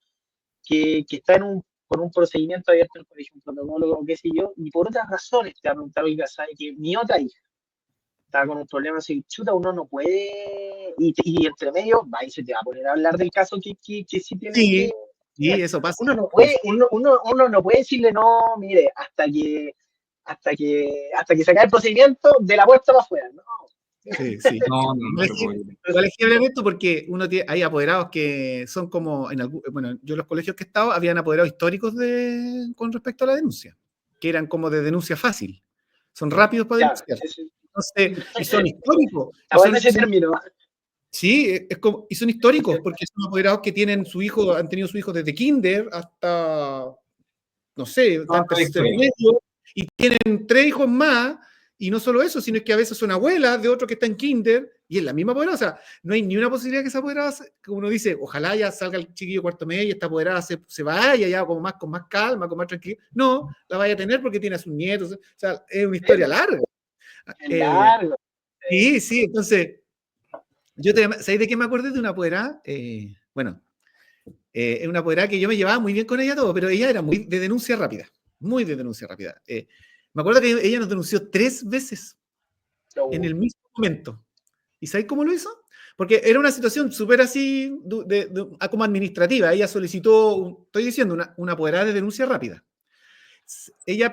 que está con un procedimiento abierto en el colegio, un protocolo o qué sé yo, y por otras razones te va a preguntar, oiga, ¿sabe que mi otra hija está con un problema así, chuta, uno no puede, y entre medio, va y se te va a poner a hablar del caso que sí tiene que... Sí, sí, eso pasa. Uno no puede decirle, no, mire, hasta que se acabe el procedimiento, de la puerta para afuera, ¿no? Sí, sí. No se puede. Igual es que hablar de esto porque hay apoderados que son como, bueno, yo en los colegios que he estado, habían apoderados históricos con respecto a la denuncia, que eran como de denuncia fácil. Son rápidos para Ya, denunciar. Entonces, y son históricos. está bueno ese término. Sí, y son históricos porque son apoderados que tienen han tenido su hijo desde kinder hasta, no sé, No, en tercero medio, y tienen 3 hijos más, y no solo eso, sino es que a veces son abuelas de otro que está en kinder, y es la misma apoderada. O sea, no hay ni una posibilidad que esa apoderada, que uno dice, ojalá ya salga el chiquillo cuarto medio y esta apoderada se vaya ya como con más calma, con más tranquilidad. No, la vaya a tener porque tiene a sus nietos. O sea, es una historia larga. Es largo. Sí, entonces, ¿sabes de qué me acordé de una apoderada? Bueno, es una apoderada que yo me llevaba muy bien con ella todo, pero ella era muy de denuncia rápida, muy de denuncia rápida. Me acuerdo que ella nos denunció 3 veces en el mismo momento. ¿Y sabes cómo lo hizo? Porque era una situación súper así, como administrativa. Ella solicitó, estoy diciendo, una apoderada de denuncia rápida. Ella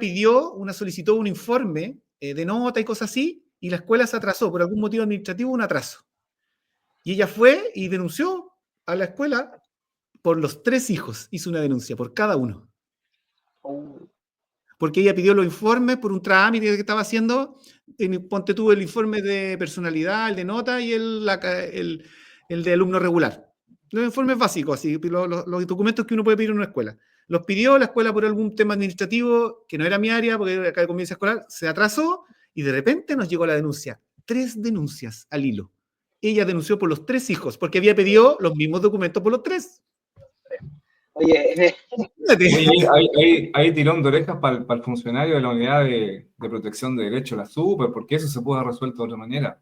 solicitó un informe de nota y cosas así, y la escuela se atrasó, por algún motivo administrativo, un atraso. Y ella fue y denunció a la escuela por los 3 hijos, hizo una denuncia por cada uno. Porque ella pidió los informes por un trámite que estaba haciendo, ponte tú el informe de personalidad, el de nota y el de alumno regular. Los informes básicos, así, los documentos que uno puede pedir en una escuela. Los pidió la escuela por algún tema administrativo, que no era mi área, porque era acá de convivencia escolar, se atrasó y de repente nos llegó la denuncia. 3 denuncias al hilo. ella denunció por los 3 hijos, porque había pedido los mismos documentos por los 3. Oye, Oye, hay tirón de orejas para el funcionario de la unidad de protección de derechos, la SUPER, porque eso se pudo haber resuelto de otra manera.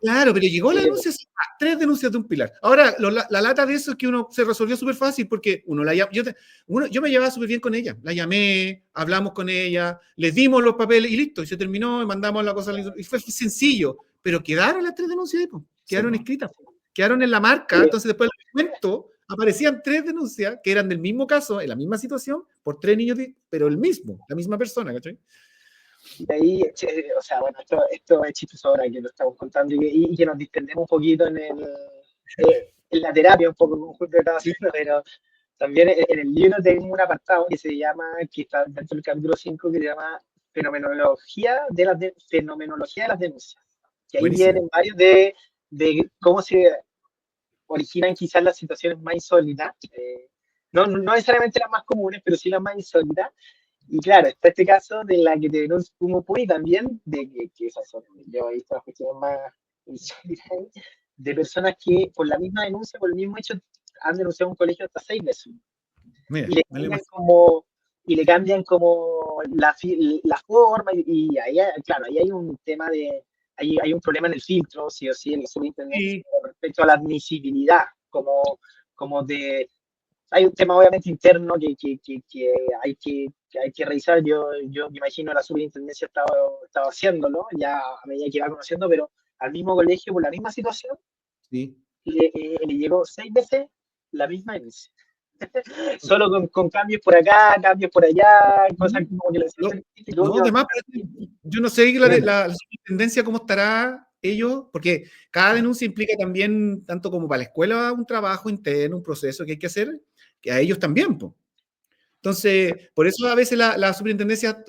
Claro, pero llegó la denuncia, 3 denuncias de un pilar. Ahora, la lata de eso es que uno se resolvió súper fácil porque yo me llevaba súper bien con ella. La llamé, hablamos con ella, les dimos los papeles y listo, y se terminó, y mandamos la cosa, y fue sencillo. Pero quedaron las 3 denuncias, quedaron escritas, quedaron en la marca, entonces después del documento aparecían 3 denuncias que eran del mismo caso, en la misma situación, por 3 niños, pero la misma persona, ¿cachai? Y ahí, o sea, bueno, esto es chistoso ahora que lo estamos contando y que nos distendemos un poquito en la terapia, un poco conjunto que estaba haciendo, pero también en el libro tengo un apartado que se llama, que está dentro del capítulo 5, que se llama Fenomenología de las denuncias. Que ahí Buenísimo. vienen varios de cómo se originan quizás las situaciones más insólitas, no necesariamente las más comunes, pero sí las más insólitas. Y claro, está este caso de la que te denuncia como y también de que esas son, yo he visto las cuestiones más insólitas de personas que por la misma denuncia, por el mismo hecho, han denunciado un colegio hasta 6 veces. Mira, Y le cambian como la forma, y ahí, claro, ahí hay un tema de, hay un problema en el filtro, sí o sí, en la superintendencia, sí. respecto a la admisibilidad, como de, hay un tema obviamente interno que hay que revisar. Yo me imagino la superintendencia estaba haciéndolo, ya a medida que va conociendo, pero al mismo colegio, por la misma situación, Sí. le llegó 6 veces la misma denuncia. Solo con cambios por acá, cambios por allá, cosas como que además, yo no sé la superintendencia cómo estará ellos, porque cada denuncia implica también, tanto como para la escuela, un trabajo interno, un proceso que hay que hacer, que a ellos también, pues. Entonces, por eso a veces la superintendencia,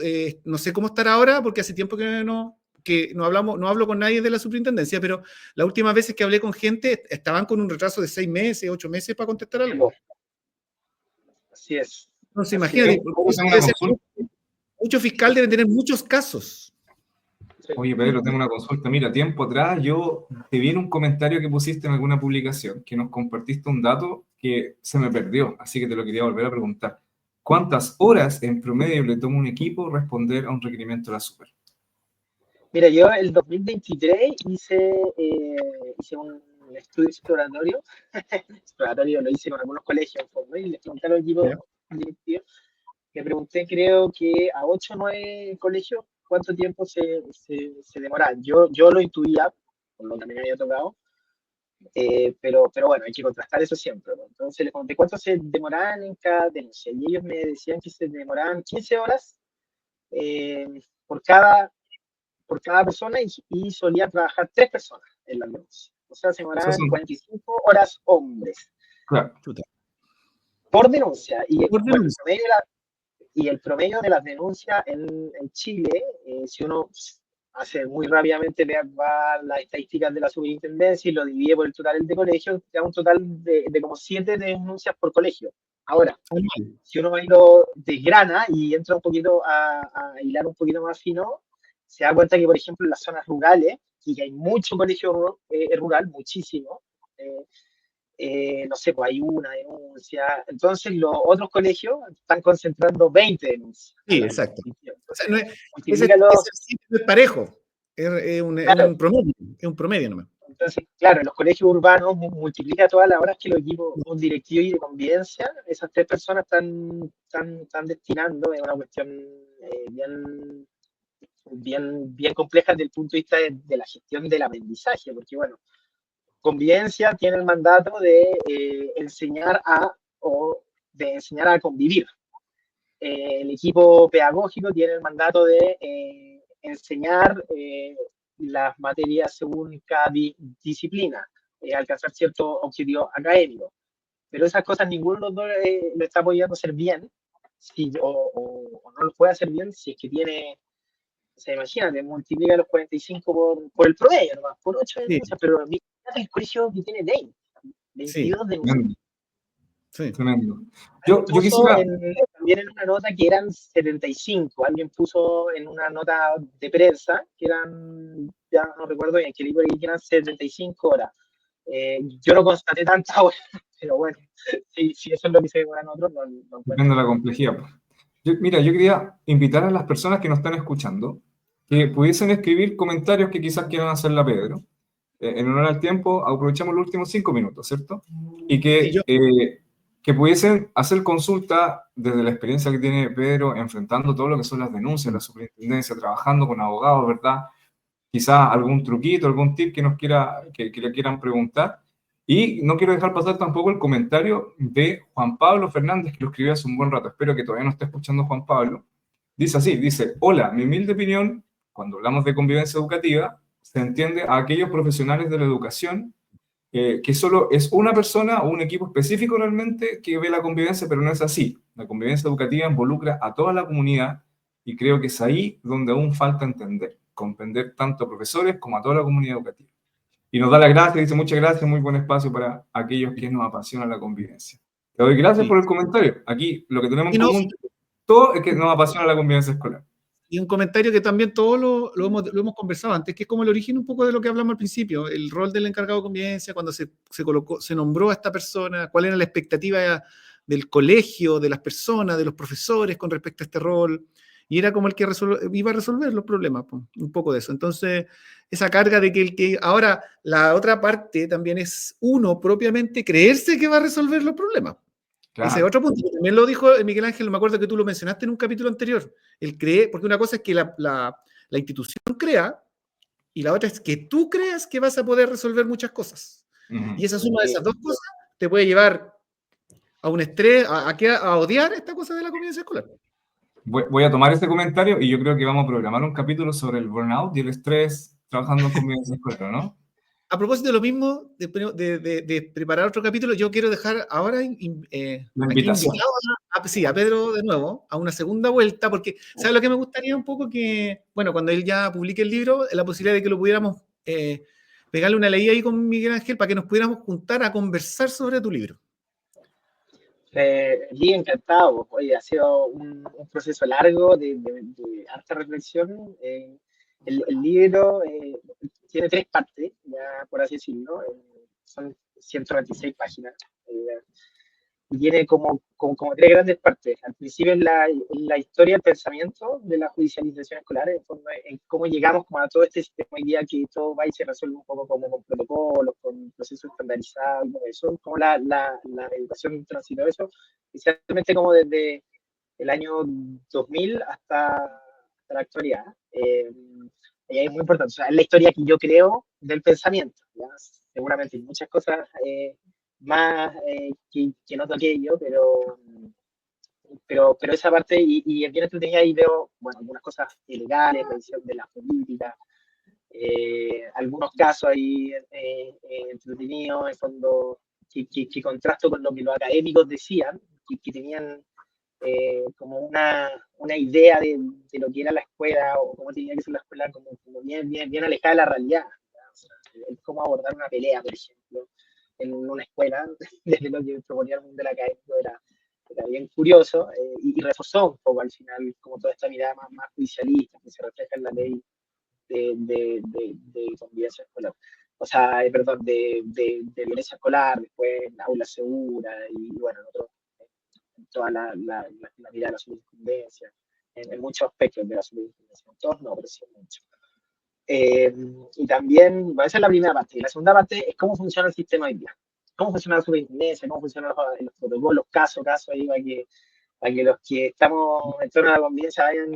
no sé cómo estará ahora, porque hace tiempo que no hablo con nadie de la superintendencia, pero las últimas veces que hablé con gente, estaban con un retraso de 6 meses, 8 meses para contestar algo. Así es. Entonces, imagínate, mucho fiscal debe tener muchos casos. Oye, Pedro, tengo una consulta. Mira, tiempo atrás yo te vi en un comentario que pusiste en alguna publicación, que nos compartiste un dato que se me perdió, así que te lo quería volver a preguntar. ¿Cuántas horas en promedio le toma un equipo responder a un requerimiento de la SUPER? Mira, yo el 2023 hice un estudio exploratorio. Exploratorio lo hice con algunos colegios, ¿no? Y les pregunté a los equipos directivos. Le pregunté, creo que a 8 o 9 colegios, cuánto tiempo se demoraban. Yo lo intuía, por lo que me había tocado, pero bueno, hay que contrastar eso siempre, ¿no? Entonces les pregunté cuánto se demoraban en cada denuncia, y ellos me decían que se demoraban 15 horas por cada persona, y solía trabajar 3 personas en la denuncia. O sea, se demoraban 45 horas hombres. Claro. Por denuncia. Y por denuncia. El promedio de las denuncias en Chile, si uno hace muy rápidamente, va las estadísticas de la superintendencia y lo divide por el total de colegios, da un total de como 7 denuncias por colegio. Ahora, si uno va y lo desgrana y entra un poquito a hilar un poquito más fino, se da cuenta que, por ejemplo, en las zonas rurales, y que hay mucho colegio rural, muchísimo, no sé, pues hay una denuncia. Entonces, los otros colegios están concentrando 20 denuncias. Sí, exacto. O sea, ese es parejo. Es un promedio nomás. Entonces, claro, en los colegios urbanos multiplica todas las horas que los equipos directivos y de convivencia, esas 3 personas están destinando. Es una cuestión bien compleja desde el punto de vista de la gestión del aprendizaje, porque, bueno, convivencia tiene el mandato de enseñar a convivir. El equipo pedagógico tiene el mandato de enseñar las materias según cada disciplina, alcanzar ciertos objetivos académicos. Pero esas cosas ninguno de los dos lo está apoyando a hacer bien, o no lo puede hacer bien si es que tiene. O sea, imagínate, multiplica los 45 por el promedio, nomás, por 8 denuncias, pero mira el colegio que tiene 22 denuncias. Sí, tremendo. Yo quisiera... también en una nota que eran 75, alguien puso en una nota de prensa que eran, ya no recuerdo bien, que eran 75 horas. Yo no constaté tanta ahora, pero bueno, si eso es lo que se demoran otros, no encuentro. Depende de la complejidad. Mira, yo quería invitar a las personas que nos están escuchando que pudiesen escribir comentarios que quizás quieran hacerle a Pedro. En honor al tiempo, aprovechamos los últimos 5 minutos, ¿cierto? Y que pudiesen hacer consulta desde la experiencia que tiene Pedro enfrentando todo lo que son las denuncias, la superintendencia, trabajando con abogados, ¿verdad? Quizás algún truquito, algún tip que que le quieran preguntar. Y no quiero dejar pasar tampoco el comentario de Juan Pablo Fernández, que lo escribió hace un buen rato. Espero que todavía no esté escuchando Juan Pablo. Dice así, dice, hola, mi humilde opinión, cuando hablamos de convivencia educativa, se entiende a aquellos profesionales de la educación que solo es una persona o un equipo específico realmente que ve la convivencia, pero no es así. La convivencia educativa involucra a toda la comunidad y creo que es ahí donde aún falta entender, comprender tanto a profesores como a toda la comunidad educativa. Y nos da las gracias, dice muchas gracias, muy buen espacio para aquellos que nos apasiona la convivencia. Te doy gracias por el comentario. Aquí lo que tenemos en común todo es que nos apasiona la convivencia escolar. Y un comentario que también todos lo hemos conversado antes, que es como el origen un poco de lo que hablamos al principio, el rol del encargado de convivencia, cuando se nombró a esta persona, cuál era la expectativa del colegio, de las personas, de los profesores con respecto a este rol, y era como el que iba a resolver los problemas, un poco de eso. Entonces, esa carga de que ahora la otra parte también es uno propiamente creerse que va a resolver los problemas. Claro. Ese es otro punto, también lo dijo Miguel Ángel, me acuerdo que tú lo mencionaste en un capítulo anterior, el cree, porque una cosa es que la institución crea, y la otra es que tú creas que vas a poder resolver muchas cosas. Y esa suma de esas dos cosas te puede llevar a un estrés, a odiar esta cosa de la convivencia escolar. Voy a tomar este comentario y yo creo que vamos a programar un capítulo sobre el burnout y el estrés trabajando en convivencia escolar, ¿no? A propósito de lo mismo, de preparar otro capítulo, yo quiero dejar ahora la invitación a Pedro de nuevo, a una segunda vuelta, porque ¿sabes lo que me gustaría un poco? Que, bueno, cuando él ya publique el libro, la posibilidad de que lo pudiéramos pegarle una leída ahí con Miguel Ángel para que nos pudiéramos juntar a conversar sobre tu libro. Bien, encantado. Oye, ha sido un proceso largo de harta reflexión. El libro tiene 3 partes, ya por así decirlo. Son 126 páginas. Y tiene como 3 grandes partes. Al principio es la historia del pensamiento de la judicialización escolar, en cómo llegamos como a todo este sistema hoy día que todo va y se resuelve un poco como con protocolos, con procesos estandarizados y todo eso, cómo la educación transitó eso, especialmente como desde el año 2000 hasta la actualidad. Y es muy importante, o sea, es la historia que yo creo del pensamiento, ¿ya? Seguramente hay muchas cosas más que no toqué yo, pero esa parte, y es bien entretenida, y veo, bueno, algunas cosas ilegales, revisión de las políticas, algunos casos ahí entretenidos, en fondo, que contrasto con lo que los académicos decían, que tenían como una idea de lo que era la escuela, o cómo tenía que ser la escuela, como bien alejada de la realidad. O sea, cómo abordar una pelea, por ejemplo, en una escuela, desde lo que proponía el mundo del académico era bien curioso, y reforzó un poco al final como toda esta mirada más judicialista que se refleja en la ley de convivencia escolar. O sea, perdón, de violencia escolar, después la aula segura, y bueno, toda la mirada de la superintendencia, en muchos aspectos de la superintendencia, en todos no, pero sí en muchos. Y también, bueno, esa es la primera parte. Y la segunda parte es cómo funciona el sistema hoy día. Cómo funciona la superintendencia, cómo funcionan los protocolos, caso a caso, ahí para que los que estamos en torno a la convivencia vayan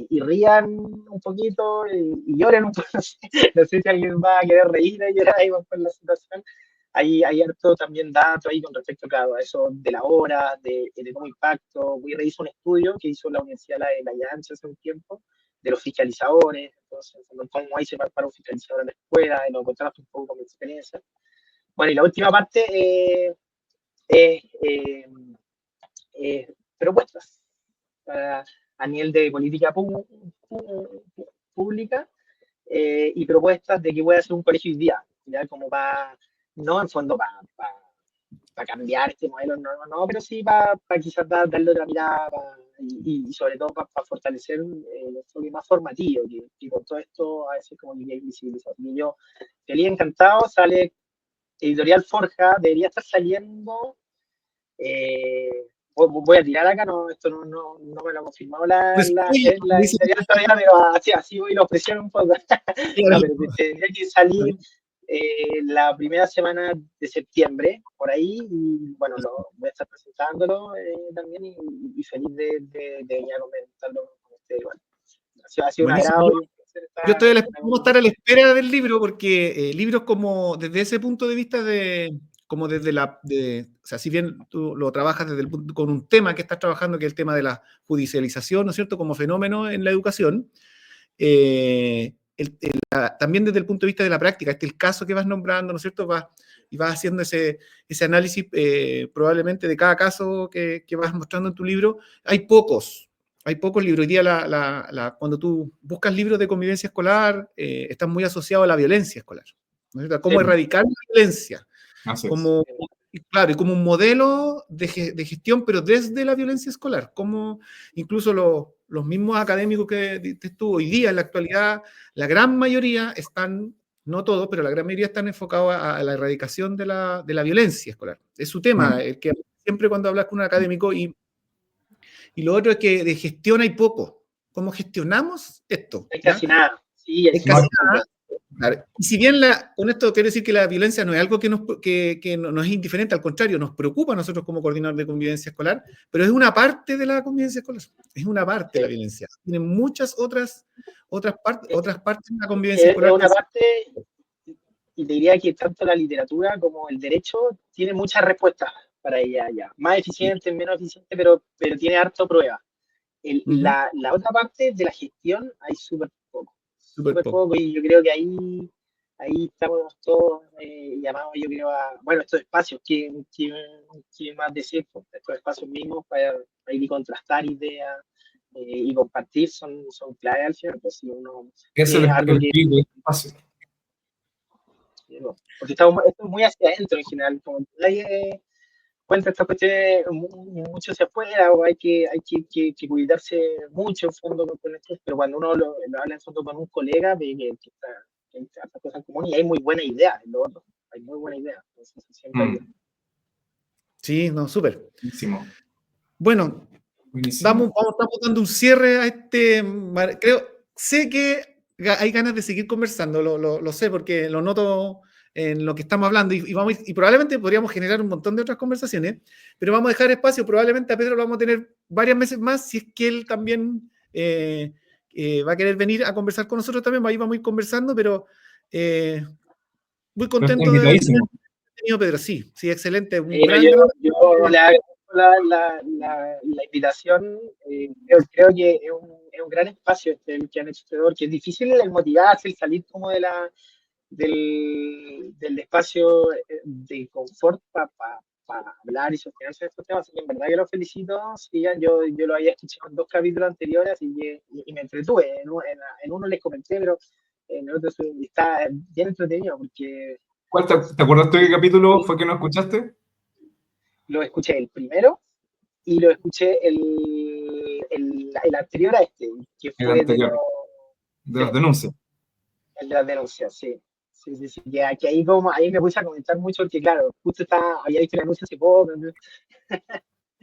y rían un poquito y lloren un poco. No sé si alguien va a querer reír y llorar ahí por la situación. Hay harto también datos ahí con respecto, claro, a eso de la hora, de cómo impacto. Voy a revisar un estudio que hizo la Universidad de La Llancha hace un tiempo, de los fiscalizadores, entonces, cómo ahí se prepara un fiscalizador en la escuela, y lo contrasto un poco con mi experiencia. Bueno, y la última parte es propuestas a nivel de política pública, y propuestas de que voy a hacer un colegio hoy día, ¿ya? Como no en fondo para cambiar este modelo, no, pero sí para quizás darle otra mirada, y sobre todo para fortalecer el enfoque más formativo, que con todo esto a veces como que hay visibilizado. Y yo, feliz, encantado, sale Editorial Forja, debería estar saliendo. Voy a tirar acá, no, esto no me lo ha confirmado la editorial todavía, pero así voy y lo presiono un poco. No, pero tendría que salir la primera semana de septiembre, por ahí, y bueno, voy a estar presentándolo también y feliz de venir a comentarlo con ustedes igual. Ha sido un agrado. Yo vamos a estar a la espera del libro, porque libros como desde ese punto de vista como desde o sea, si bien tú lo trabajas con un tema que estás trabajando, que es el tema de la judicialización, ¿no es cierto?, como fenómeno en la educación, también desde el punto de vista de la práctica, el caso que vas nombrando, ¿no es cierto?, y vas haciendo ese análisis probablemente de cada caso que vas mostrando en tu libro. Hay pocos libros. Hoy día cuando tú buscas libros de convivencia escolar, están muy asociados a la violencia escolar, ¿no es cierto?, cómo erradicar la violencia, claro, y como un modelo de gestión, pero desde la violencia escolar, como incluso los mismos académicos que dices tú hoy día, en la actualidad, la gran mayoría están, no todos, pero la gran mayoría están enfocados a la erradicación de la violencia escolar. Es su tema, el que siempre cuando hablas con un académico, y lo otro es que de gestión hay poco. ¿Cómo gestionamos esto? Hay casi nada. Sí, es casi nada. Claro. Y si bien con esto quiero decir que la violencia no es algo que nos es indiferente, al contrario, nos preocupa a nosotros como coordinador de convivencia escolar, pero es una parte de la convivencia escolar, es una parte de la violencia. Tiene muchas otras partes de la convivencia escolar. Es una parte, y te diría que tanto la literatura como el derecho tiene muchas respuestas para ella ya. Más eficiente, menos eficiente, pero tiene harto prueba. La otra parte de la gestión hay súper poco, y yo creo que ahí estamos todos llamados, yo creo, bueno, estos espacios, que más decir, estos espacios mismos para ir y contrastar ideas y compartir son clave al final, pues si uno es algo que espacio. Porque esto es muy hacia adentro en general, como nadie cuenta estas cuestiones mucho hacia afuera, o hay que cuidarse mucho en fondo con esto, pero cuando uno lo habla en fondo con un colega, ve que hay estas cosas en común y hay muy buena idea en lo otro, hay muy buena idea. Entonces, siempre sí, no, súper. Buenísimo. Bueno, estamos dando un cierre a sé que hay ganas de seguir conversando, lo sé, porque lo noto en lo que estamos hablando, y probablemente podríamos generar un montón de otras conversaciones, pero vamos a dejar espacio, probablemente a Pedro lo vamos a tener varias meses más, si es que él también va a querer venir a conversar con nosotros también, ahí vamos a ir conversando, pero muy contento de haber tenido Pedro, sí, excelente. Yo le agradezco la invitación, creo que es un gran espacio el que han hecho ustedes, que es difícil el motivarse, el salir como del espacio de confort para hablar y sostenerse de estos temas, así que en verdad que los felicito. Sigan, yo lo había escuchado en 2 capítulos anteriores, así que y me entretuve, en uno les comenté, pero en el otro está bien entretenido, porque... ¿Te acuerdas tú de qué capítulo fue que no escuchaste? Lo escuché el primero y lo escuché el anterior a este, que fue de las denuncias. El de las denuncias, sí. Que ahí me puse a comentar mucho, porque claro, justo había visto la denuncia hace poco.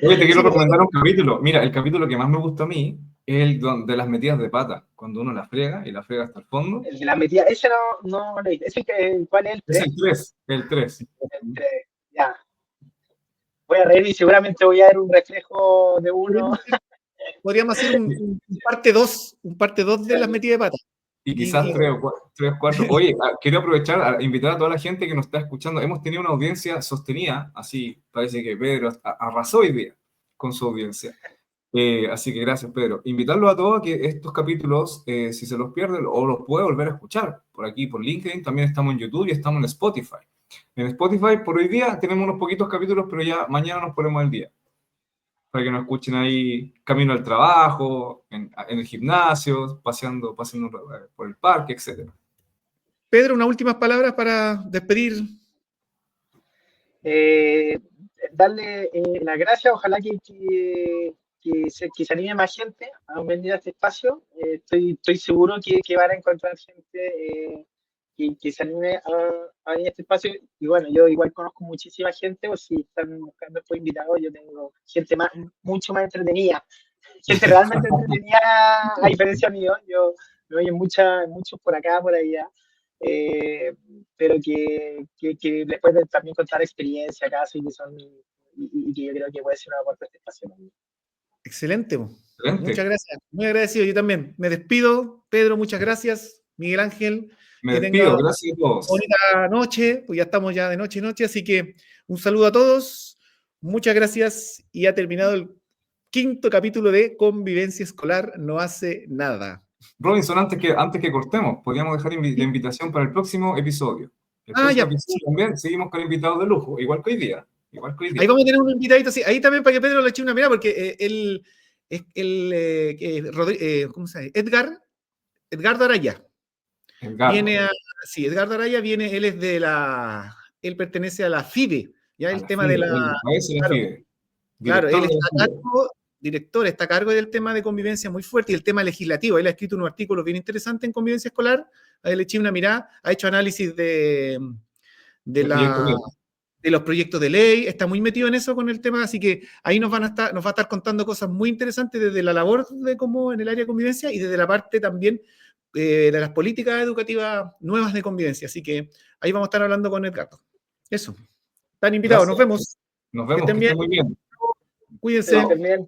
Oye, te quiero recomendar un capítulo. Mira, el capítulo que más me gusta a mí es el de las metidas de pata, cuando uno la frega hasta el fondo. El de las metidas, ese no lo he visto. ¿Cuál es el 3? Es el 3. El 3, ya. Voy a reír y seguramente voy a ver un reflejo de uno. Podríamos hacer un parte 2 de las metidas de pata. Y quizás 3 o 4. Oye, quiero aprovechar a invitar a toda la gente que nos está escuchando. Hemos tenido una audiencia sostenida, así parece que Pedro arrasó hoy día con su audiencia. Así que gracias, Pedro. Invitarlos a todos a que estos capítulos, si se los pierden o los puede volver a escuchar por aquí, por LinkedIn, también estamos en YouTube y estamos en Spotify. En Spotify por hoy día tenemos unos poquitos capítulos, pero ya mañana nos ponemos al día. Para que nos escuchen ahí camino al trabajo, en el gimnasio, paseando por el parque, etc. Pedro, unas últimas palabras para despedir. Darle las gracias, ojalá que se anime más gente a venir a este espacio. Estoy seguro que van a encontrar gente que se anime a venir a este espacio. Y bueno, yo igual conozco muchísima gente, o si están buscando después invitados, yo tengo gente mucho más entretenida, gente realmente entretenida, a diferencia mío. Yo me oyen muchos por acá, por allá, pero que les pueden también contar experiencia, casos, y que yo creo que puede ser un aporte a este espacio también. Excelente. Excelente. Muchas gracias. Muy agradecido. Yo también. Me despido. Pedro, muchas gracias. Miguel Ángel. Me despido. Gracias a todos. Bonita noche. Pues ya estamos ya de noche y noche. Así que un saludo a todos. Muchas gracias. Y ha terminado el 5º capítulo de Convivencia Escolar No Hace Nada. Robinson, antes que cortemos, podríamos dejar la invitación para el próximo episodio. El próximo ya. episodio también seguimos con invitados de lujo, igual que hoy día. Ahí vamos a tener un invitadito así. Ahí también para que Pedro le eche una mirada, porque ¿cómo se llama? Edgardo Araya. Edgardo Araya viene, él pertenece a la FIDE, ya el tema de la... Claro, él está a cargo del tema de convivencia muy fuerte y el tema legislativo. Él ha escrito unos artículos bien interesantes en convivencia escolar. Ahí le eché una mirada, ha hecho análisis de los proyectos de ley, está muy metido en eso con el tema, así que ahí nos va a estar contando cosas muy interesantes desde la labor en el área de convivencia y desde la parte también de las políticas educativas nuevas de convivencia. Así que ahí vamos a estar hablando con Edgardo. Eso. Están invitados. Gracias. Nos vemos. Que estén bien. Muy bien. Cuídense. Bien.